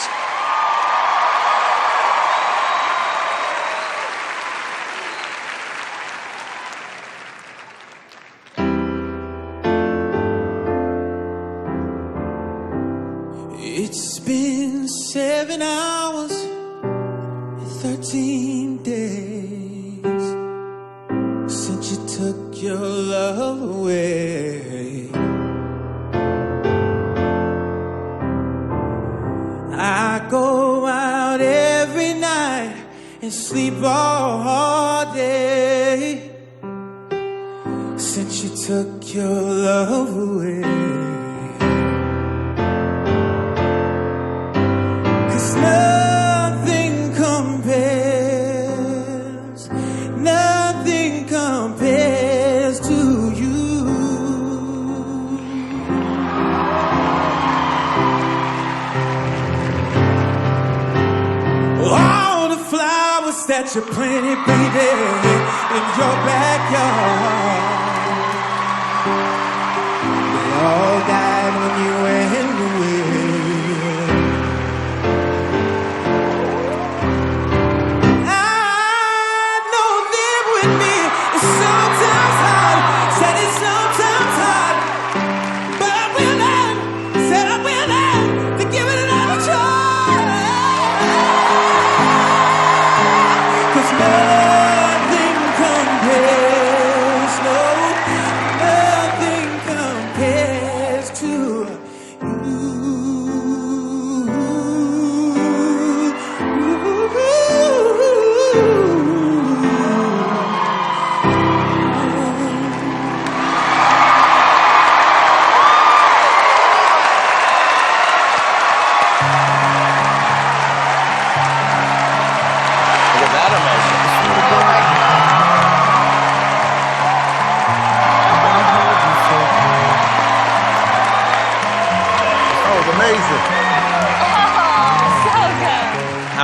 It's been 7 hours and 13 days since you took your love away. I go out every night and sleep all day since you took your love away. 'Cause nothing compares to you. All the flowers that you planted, baby, in your backyard, they all died when you went away. I know them with me. It's sometimes hard, said it's sometimes hard, but I will learn, said I will learn to give it another try. 'Cause nothing compares, no, nothing compares to you.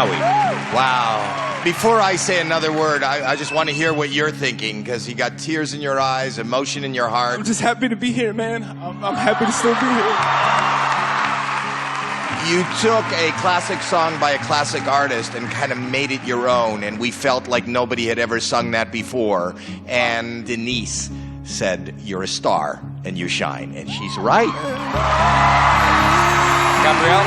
Howie. Wow. Before I say another word, I just want to hear what you're thinking, because you got tears in your eyes, emotion in your heart. I'm just happy to be here, man. I'm happy to still be here. You took a classic song by a classic artist and kind of made it your own, and we felt like nobody had ever sung that before. And Denise said, you're a star, and you shine. And she's right. Gabrielle?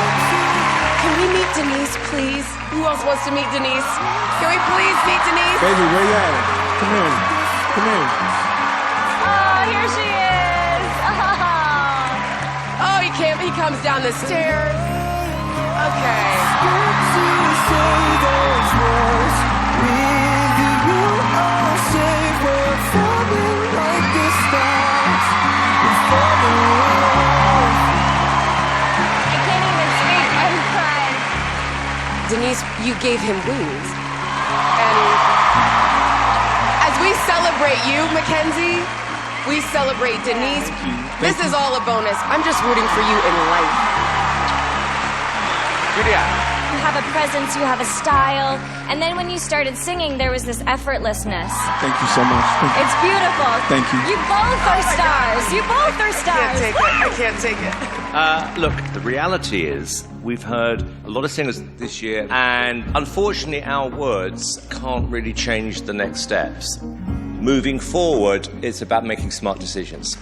Can we meet Denise, please? Who else wants to meet Denise? Can we please meet Denise? Baby, where you at? Come in. Come in. Oh, here she is. Oh, he comes down the stairs. Okay. Denise, you gave him wings. And as we celebrate you, Mackenzie, we celebrate Denise. This is all a bonus. I'm just rooting for you in life. Julia. You have a presence, you have a style, and then when you started singing, there was this effortlessness. Thank you so much. It's beautiful. Thank you. You both are stars. You both are stars. I can't take it. Look, the reality is we've heard a lot of singers this year, and unfortunately our words can't really change the next steps. Moving forward, it's about making smart decisions.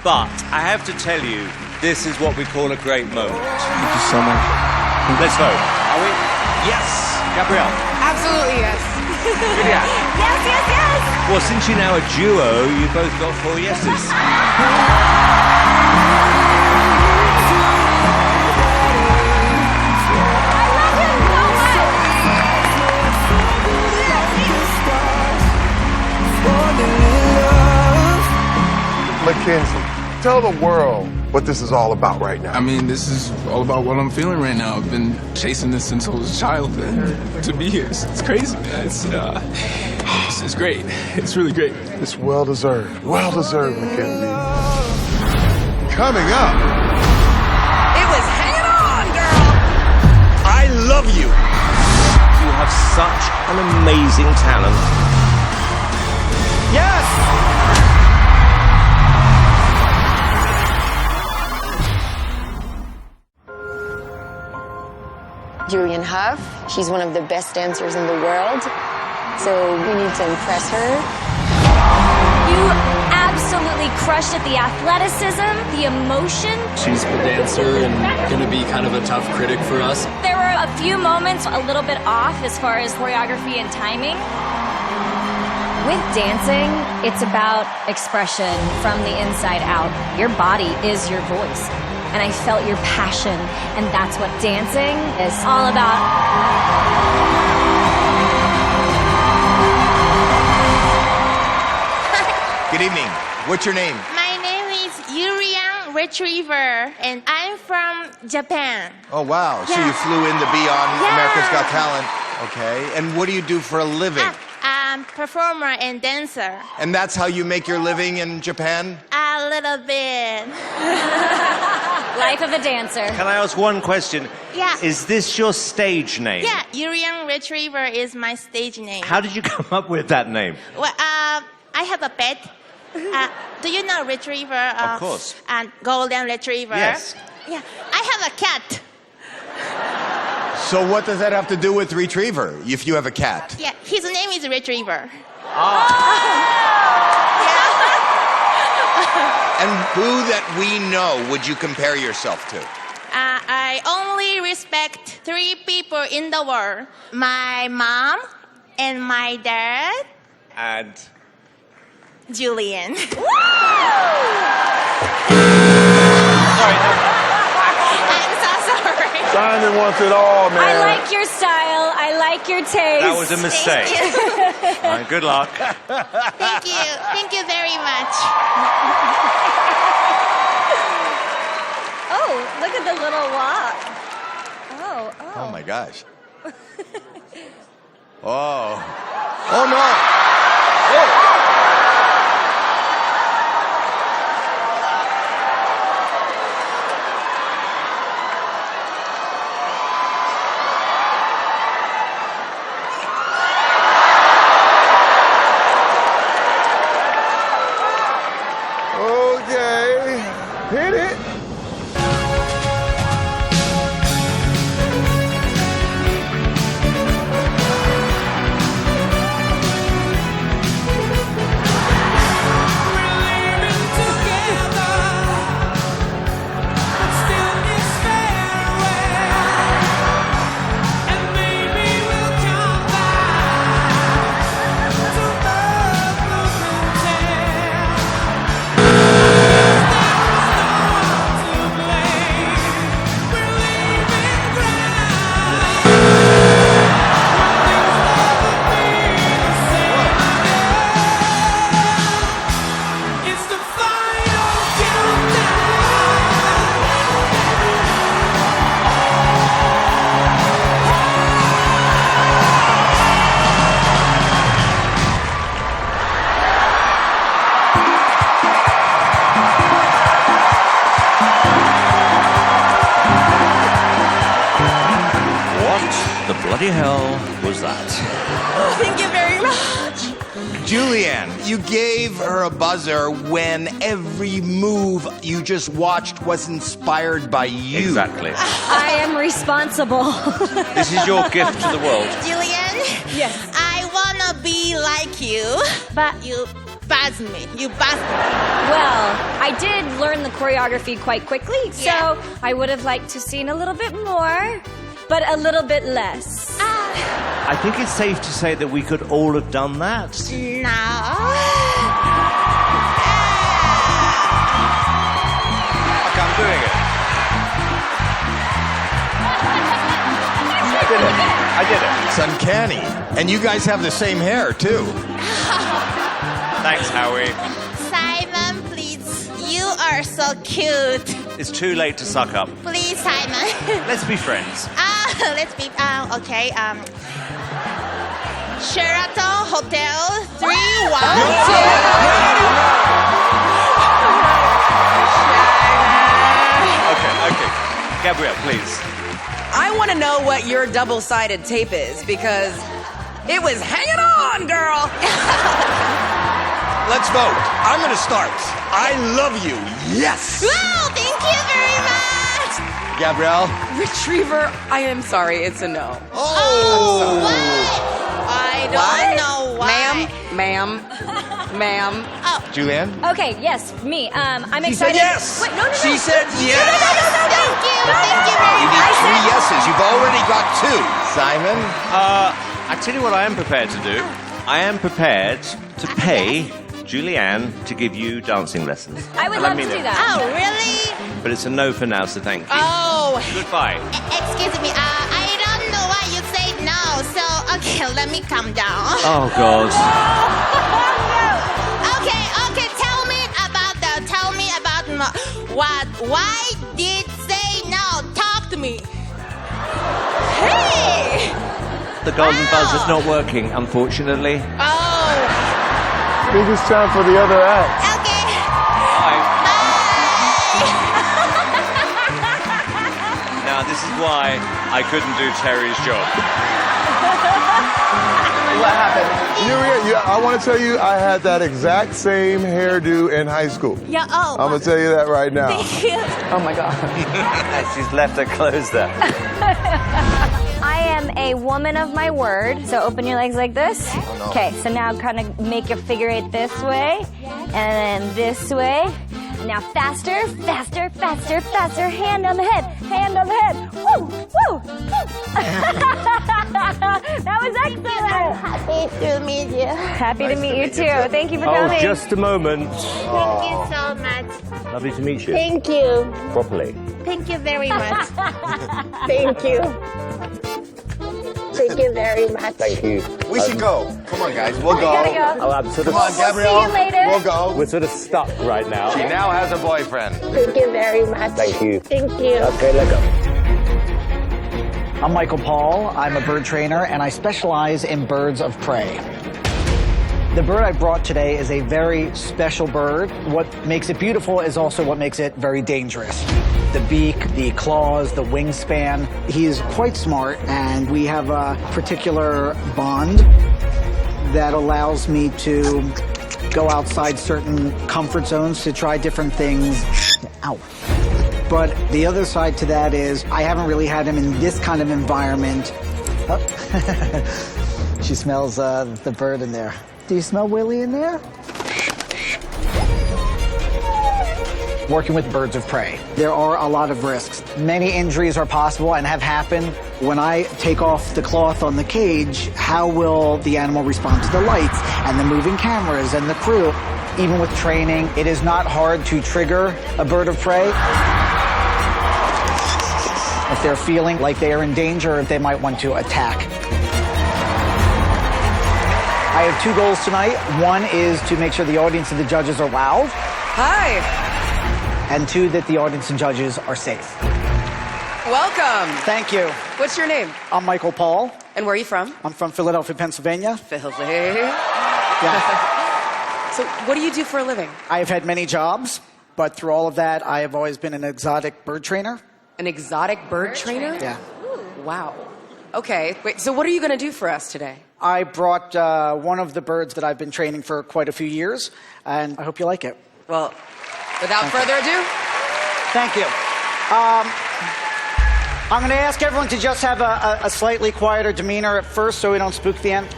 But I have to tell you, this is what we call a great moment. Thank you so much. Let's vote. Are we? Yes. Gabrielle? Absolutely yes. Julia? Yes. Well, since you're now a duo, you both got 4 yeses. Mackenzie, tell the world what this is all about right now. I mean, this is all about what I'm feeling right now. I've been chasing this since I was a child, and to be here, it's crazy, man. It's great. It's really great. It's well-deserved. Well-deserved, Mackenzie. Coming up. It was hanging on, girl. I love you. You have such an amazing talent. Yes! Julian Huff, she's one of the best dancers in the world, so we need to impress her. You absolutely crushed it. The athleticism, the emotion. She's a dancer and going to be kind of a tough critic for us. There were a few moments a little bit off as far as choreography and timing. With dancing, it's about expression from the inside out. Your body is your voice. And I felt your passion, and that's what dancing is all about. Good evening. What's your name? My name is Yurian Retriever, and I'm from Japan. Oh, wow. So Yeah. you flew in to be on Yeah. America's Got Talent. Okay. And what do you do for a living? I'm performer and dancer. And that's how you make your living in Japan? A little bit. Life of a dancer. Can I ask one question? Yeah. Is this your stage name? Yeah, Yurian Retriever is my stage name. How did you come up with that name? Well, I have a pet. Do you know retriever? Of course. And golden retriever. Yes. Yeah, I have a cat. So what does that have to do with retriever if you have a cat? Yeah, his name is Retriever. And who that we know would you compare yourself to? I only respect 3 people in the world. My mom and my dad, And Julian. I'm so sorry. Simon wants it all, man. I like your style. I like your taste. that was a mistake. All right, good luck. Thank you. Thank you very much. Oh, look at the little walk. Oh. Oh my gosh. Oh. Oh no. Oh. the bloody hell was that? Oh, thank you very much. Julianne, you gave her a buzzer when every move you just watched was inspired by you. Exactly. I am responsible. This is your gift to the world. Julianne? Yes. I wanna be like you, but you buzzed me. You buzzed me. Well, I did learn the choreography quite quickly, so Yeah. I would have liked to have seen a little bit more, but a little bit less. I think it's safe to say that we could all have done that. No. Fuck, I'm doing it. I did it. It's uncanny. And you guys have the same hair, too. Thanks, Howie. Simon, please. You are so cute. It's too late to suck up. Please, Simon. Let's be friends. Let's be, okay, Sheraton Hotel 312. Okay. Gabrielle, please. I want to know what your double-sided tape is, because it was hanging on, girl. Let's vote. I'm going to start. I love you. Yes. Wow, thank you very much. Gabrielle? Retriever, I am sorry, it's a no. Oh, what? I don't know why. Ma'am. Oh. Julianne? Okay, yes, me. I'm She said excited. yes. Wait, no. She said yes. No. Thank you very You much. need 3 yeses. You've already got 2. Simon? I tell you what I am prepared to do. I am prepared to pay Julianne to give you dancing lessons. I would And love to mean do it. that. Oh, really? But it's a no for now, so thank you. Oh. Goodbye. Excuse me. I don't know why you say no. So, okay, let me calm down. Oh, God. Okay. Tell me about what? Why did say no? Talk to me. Hey. The golden buzz is not working, unfortunately. Oh. I think it's time for the other act. Okay. Now, this is why I couldn't do Terry's job. What happened? I want to tell you, I had that exact same hairdo in high school. Yeah. Oh. I'm going to tell you that right now. Thank you. Oh my God. She's left her clothes there. I am a woman of my word. So open your legs like this. Oh, no. Okay, so now kind of make your figure 8 this way, and then this way. And now faster. Hand on the head. Woo, woo. That was excellent. Happy to meet you. Happy to meet you too. Thank you for coming. Just a moment. Thank you so much. Lovely to meet you. Thank you. Properly. Thank you very much. Thank you. Thank you very much. Thank you. We should go. Come on, guys. We'll go. gotta go. Oh, I'm sort Come of, on, Gabrielle. See you later. We'll go. we're sort of stuck right now. She now has a boyfriend. Thank you very much. Thank you. Thank you. Okay, let go. I'm Michael Paul. I'm a bird trainer, and I specialize in birds of prey. The bird I brought today is a very special bird. What makes it beautiful is also what makes it very dangerous. The beak, the claws, the wingspan. He is quite smart, and we have a particular bond that allows me to go outside certain comfort zones to try different things. Ow. But the other side to that is I haven't really had him in this kind of environment. Oh. She smells the bird in there. Do you smell Willie in there? Working with birds of prey, there are a lot of risks. Many injuries are possible and have happened. When I take off the cloth on the cage, how will the animal respond to the lights and the moving cameras and the crew? Even with training, it is not hard to trigger a bird of prey. If they're feeling like they are in danger, they might want to attack. I have 2 goals tonight. One is to make sure the audience and the judges are wowed. Hi. And 2, that the audience and judges are safe. Welcome. Thank you. What's your name? I'm Michael Paul. And where are you from? I'm from Philadelphia, Pennsylvania. Philadelphia. Yeah. So what do you do for a living? I have had many jobs, but through all of that, I have always been an exotic bird trainer. An exotic bird trainer? Yeah. Wow. Okay, wait, so what are you going to do for us today? I brought one of the birds that I've been training for quite a few years, and I hope you like it. Well, without further ado. Thank you. I'm going to ask everyone to just have a slightly quieter demeanor at first so we don't spook the end.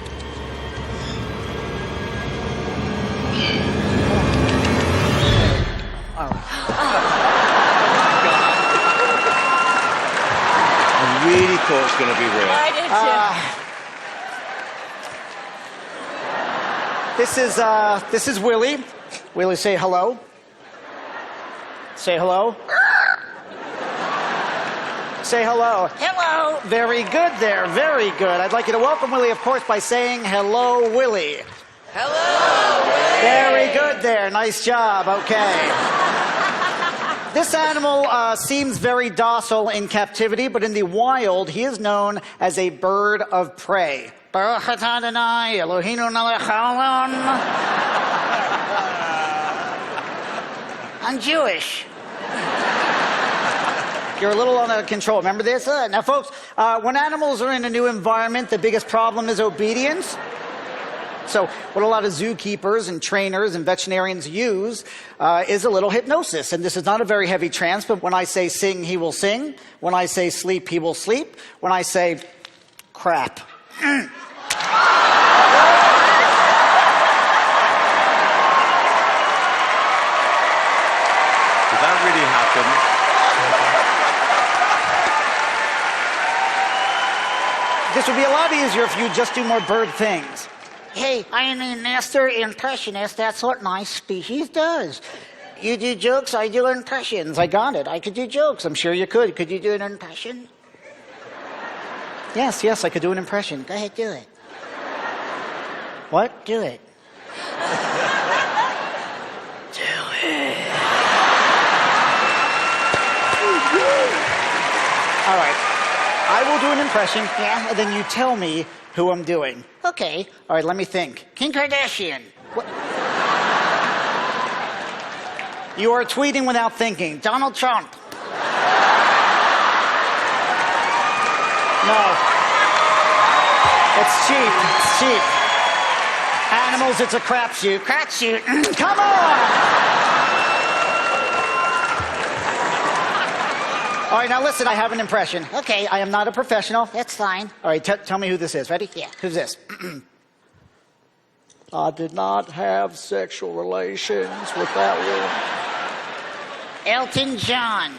All right. I really thought it was going to be real. I did too. This is Willie. Willie, say hello. Say hello. Say hello. Hello. Very good there. Very good. I'd like you to welcome Willie, of course, by saying hello, Willie. Hello, Willie. Very good there. Nice job. Okay. This animal seems very docile in captivity, but in the wild, he is known as a bird of prey. I'm Jewish. You're a little out of control. Remember this? Now, folks, when animals are in a new environment, the biggest problem is obedience. So what a lot of zookeepers and trainers and veterinarians use is a little hypnosis. And this is not a very heavy trance, but when I say sing, he will sing. When I say sleep, he will sleep. When I say crap. Did that really happen? This would be a lot easier if you just do more bird things. Hey, I am a master impressionist. That's what my species does. You do jokes, I do impressions. I got it. I could do jokes. I'm sure you could. Could you do an impression? Yes, I could do an impression. Go ahead, do it. What? Do it. All right. I will do an impression, yeah, and then you tell me who I'm doing. Okay. All right, let me think. Kim Kardashian. What? You are tweeting without thinking. Donald Trump. No. It's cheap. It's cheap. Animals, it's a crapshoot. Crapshoot. Come on! All right, now listen, I have an impression. Okay, I am not a professional. That's fine. All right, tell me who this is. Ready? Yeah. Who's this? I did not have sexual relations with that woman. Elton John.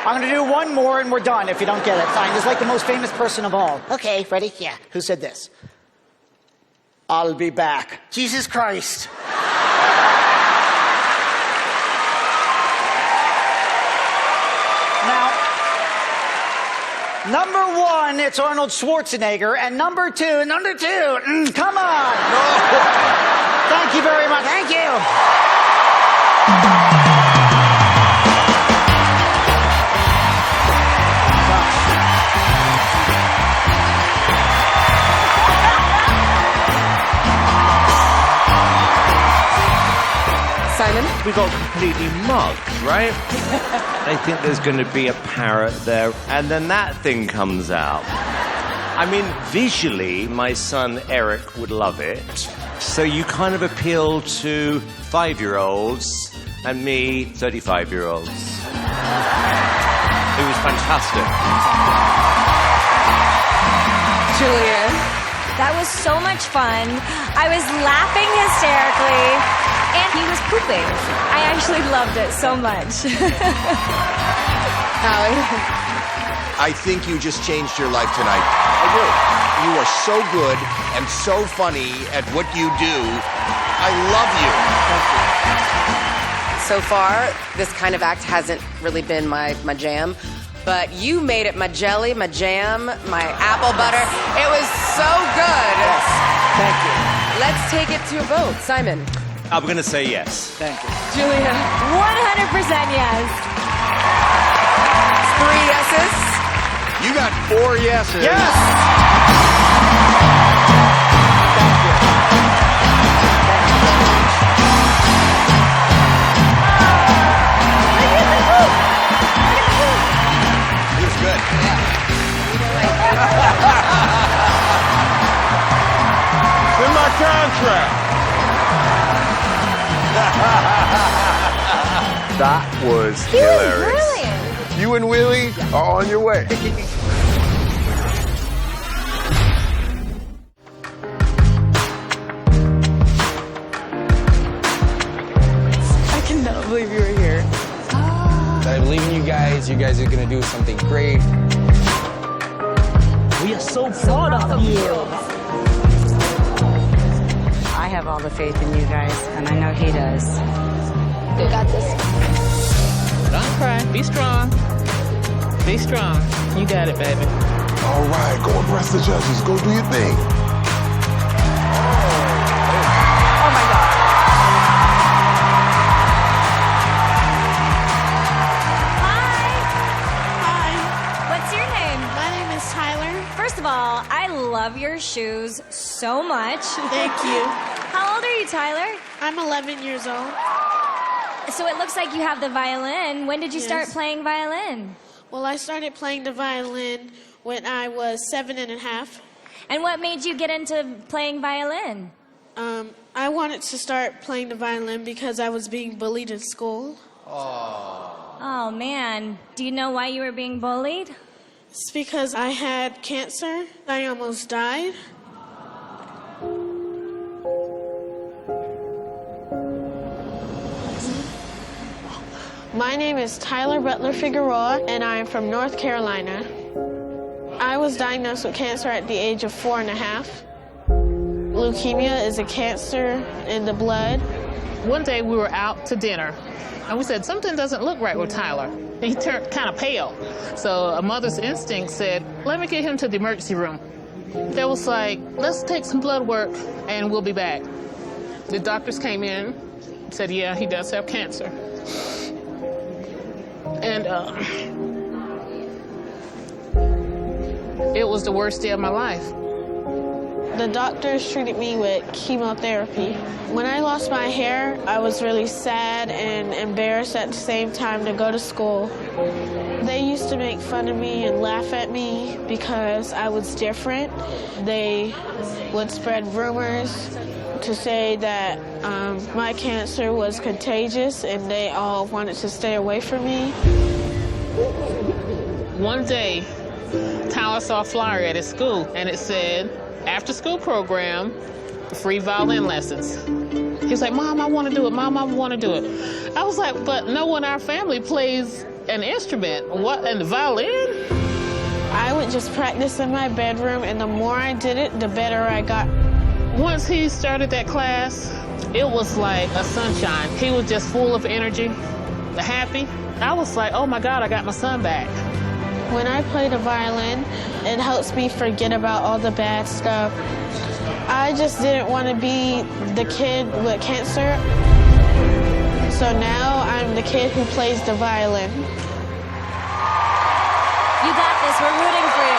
I'm going to do one more and we're done if you don't get it. Fine. This is like the most famous person of all. Okay, ready? Yeah. Who said this? I'll be back. Jesus Christ. Now, number one, it's Arnold Schwarzenegger, and number two, come on. Thank you very much. Thank you. Simon? We got completely mugged, right? I think there's going to be a parrot there, and then that thing comes out. I mean, visually, my son Eric would love it. So you kind of appeal to 5-year-olds and me, 35-year-olds. It was fantastic. Julia? That was so much fun. I was laughing hysterically, and he was pooping. I actually loved it so much. Howie? I think you just changed your life tonight. I do. You are so good and so funny at what you do. I love you. So far, this kind of act hasn't really been my jam. But you made it my jelly, my jam, my apple butter. It was so good. Yes. Thank you. Let's take it to a vote. Simon? I'm going to say yes. Thank you. Julia? 100% yes. 3 yeses? You got 4 yeses. Yes! It's in my contract. That was He was hilarious. brilliant. You and Willie are on your way. I cannot believe you were here. I believe in you guys. You guys are gonna do something great. We are so proud of you. I have all the faith in you guys, and I know he does. You got this. Don't cry. Be strong. Be strong. You got it, baby. All right, go impress the judges. Go do your thing. Oh my God. What's your name? My name is Tyler. First of all, I love your shoes so much. Thank you. How old are you, Tyler? I'm 11 years old. So it looks like you have the violin. When did you start playing violin? Well, I started playing the violin when I was 7.5. And what made you get into playing violin? I wanted to start playing the violin because I was being bullied in school. Oh, man. Do you know why you were being bullied? It's because I had cancer. I almost died. My name is Tyler Butler Figueroa, and I am from North Carolina. I was diagnosed with cancer at the age of 4.5. Leukemia is a cancer in the blood. One day we were out to dinner, and we said, something doesn't look right with Tyler. He turned kind of pale. So a mother's instinct said, let me get him to the emergency room. They was like, let's take some blood work, and we'll be back. The doctors came in, said, yeah, he does have cancer. And it was the worst day of my life. The doctors treated me with chemotherapy. When I lost my hair, I was really sad and embarrassed at the same time to go to school. They used to make fun of me and laugh at me because I was different. They would spread rumors to say that my cancer was contagious and they all wanted to stay away from me. One day, Tyler saw a flyer at his school, and it said, after school program, free violin lessons. He was like, Mom, I want to do it. Mom, I want to do it. I was like, but no one in our family plays an instrument. What, and the violin? I would just practice in my bedroom, and the more I did it, the better I got. Once he started that class, it was like a sunshine. He was just full of energy, happy. I was like, oh my God, I got my son back. When I play the violin, it helps me forget about all the bad stuff. I just didn't want to be the kid with cancer. So now I'm the kid who plays the violin. You got this. We're rooting for you.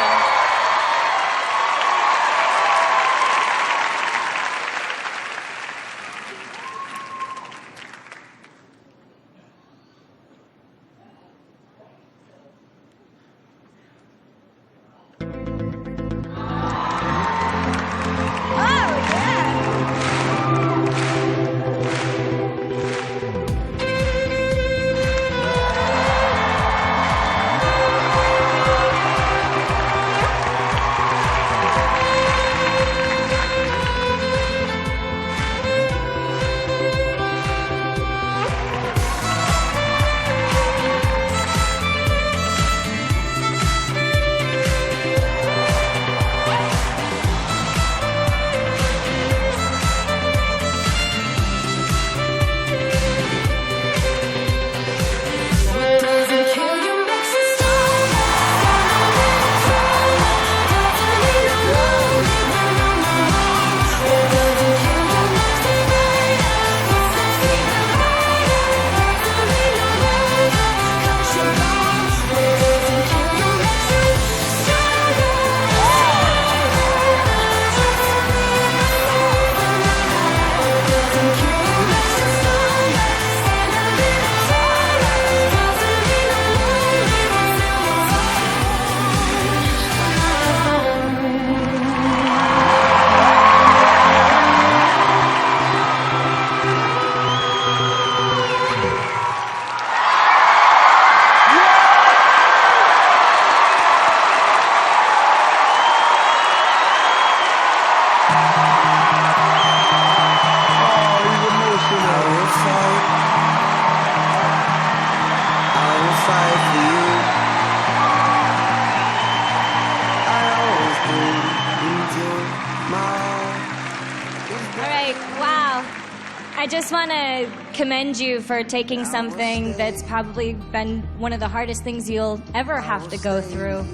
just want to commend you for taking something that's probably been one of the hardest things you'll ever have to go through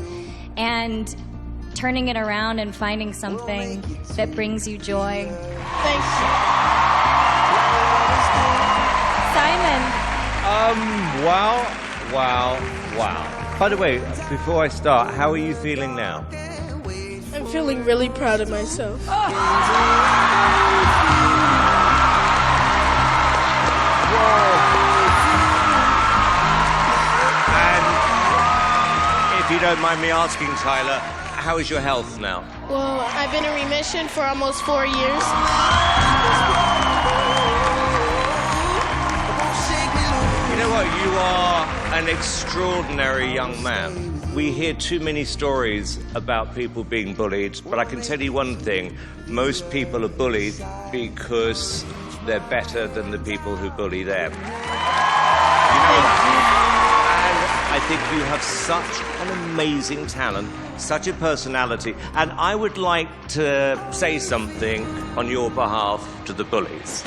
and turning it around and finding something that brings you joy. Thanks. Simon. Wow. By the way, before I start, how are you feeling now? I'm feeling really proud of myself. And if you don't mind me asking, Tyler, how is your health now? Well, I've been in remission for almost 4 years. You know what? You are an extraordinary young man. We hear too many stories about people being bullied, but I can tell you one thing. Most people are bullied because they're better than the people who bully them. You know that? And I think you have such an amazing talent, such a personality, and I would like to say something on your behalf to the bullies.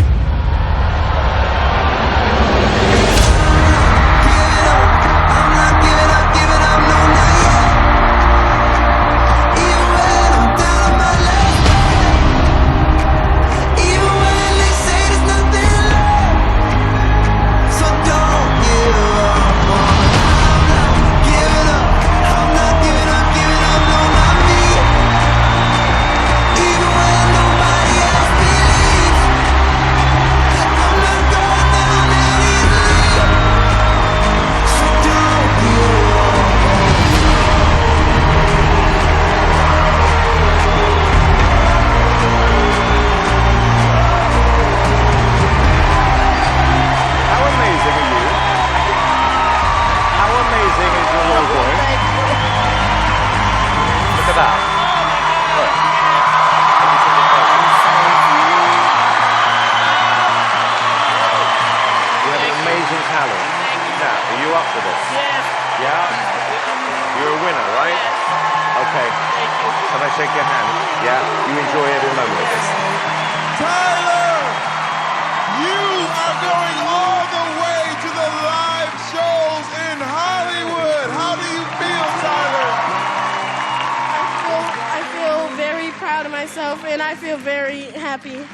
And I feel very happy. Mom,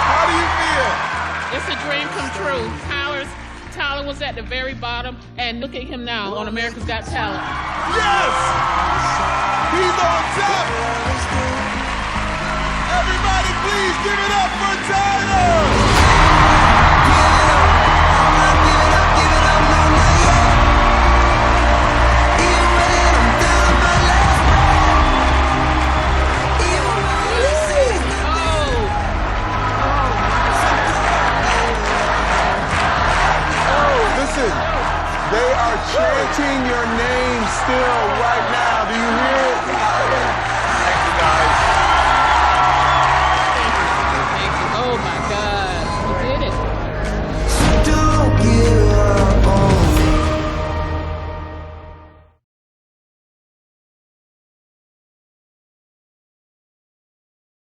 how do you feel? It's a dream come true. Tyler was at the very bottom, and look at him now on America's Got Talent. Yes! He's on top! Everybody please give it up for Tyler! They are chanting your name still right now.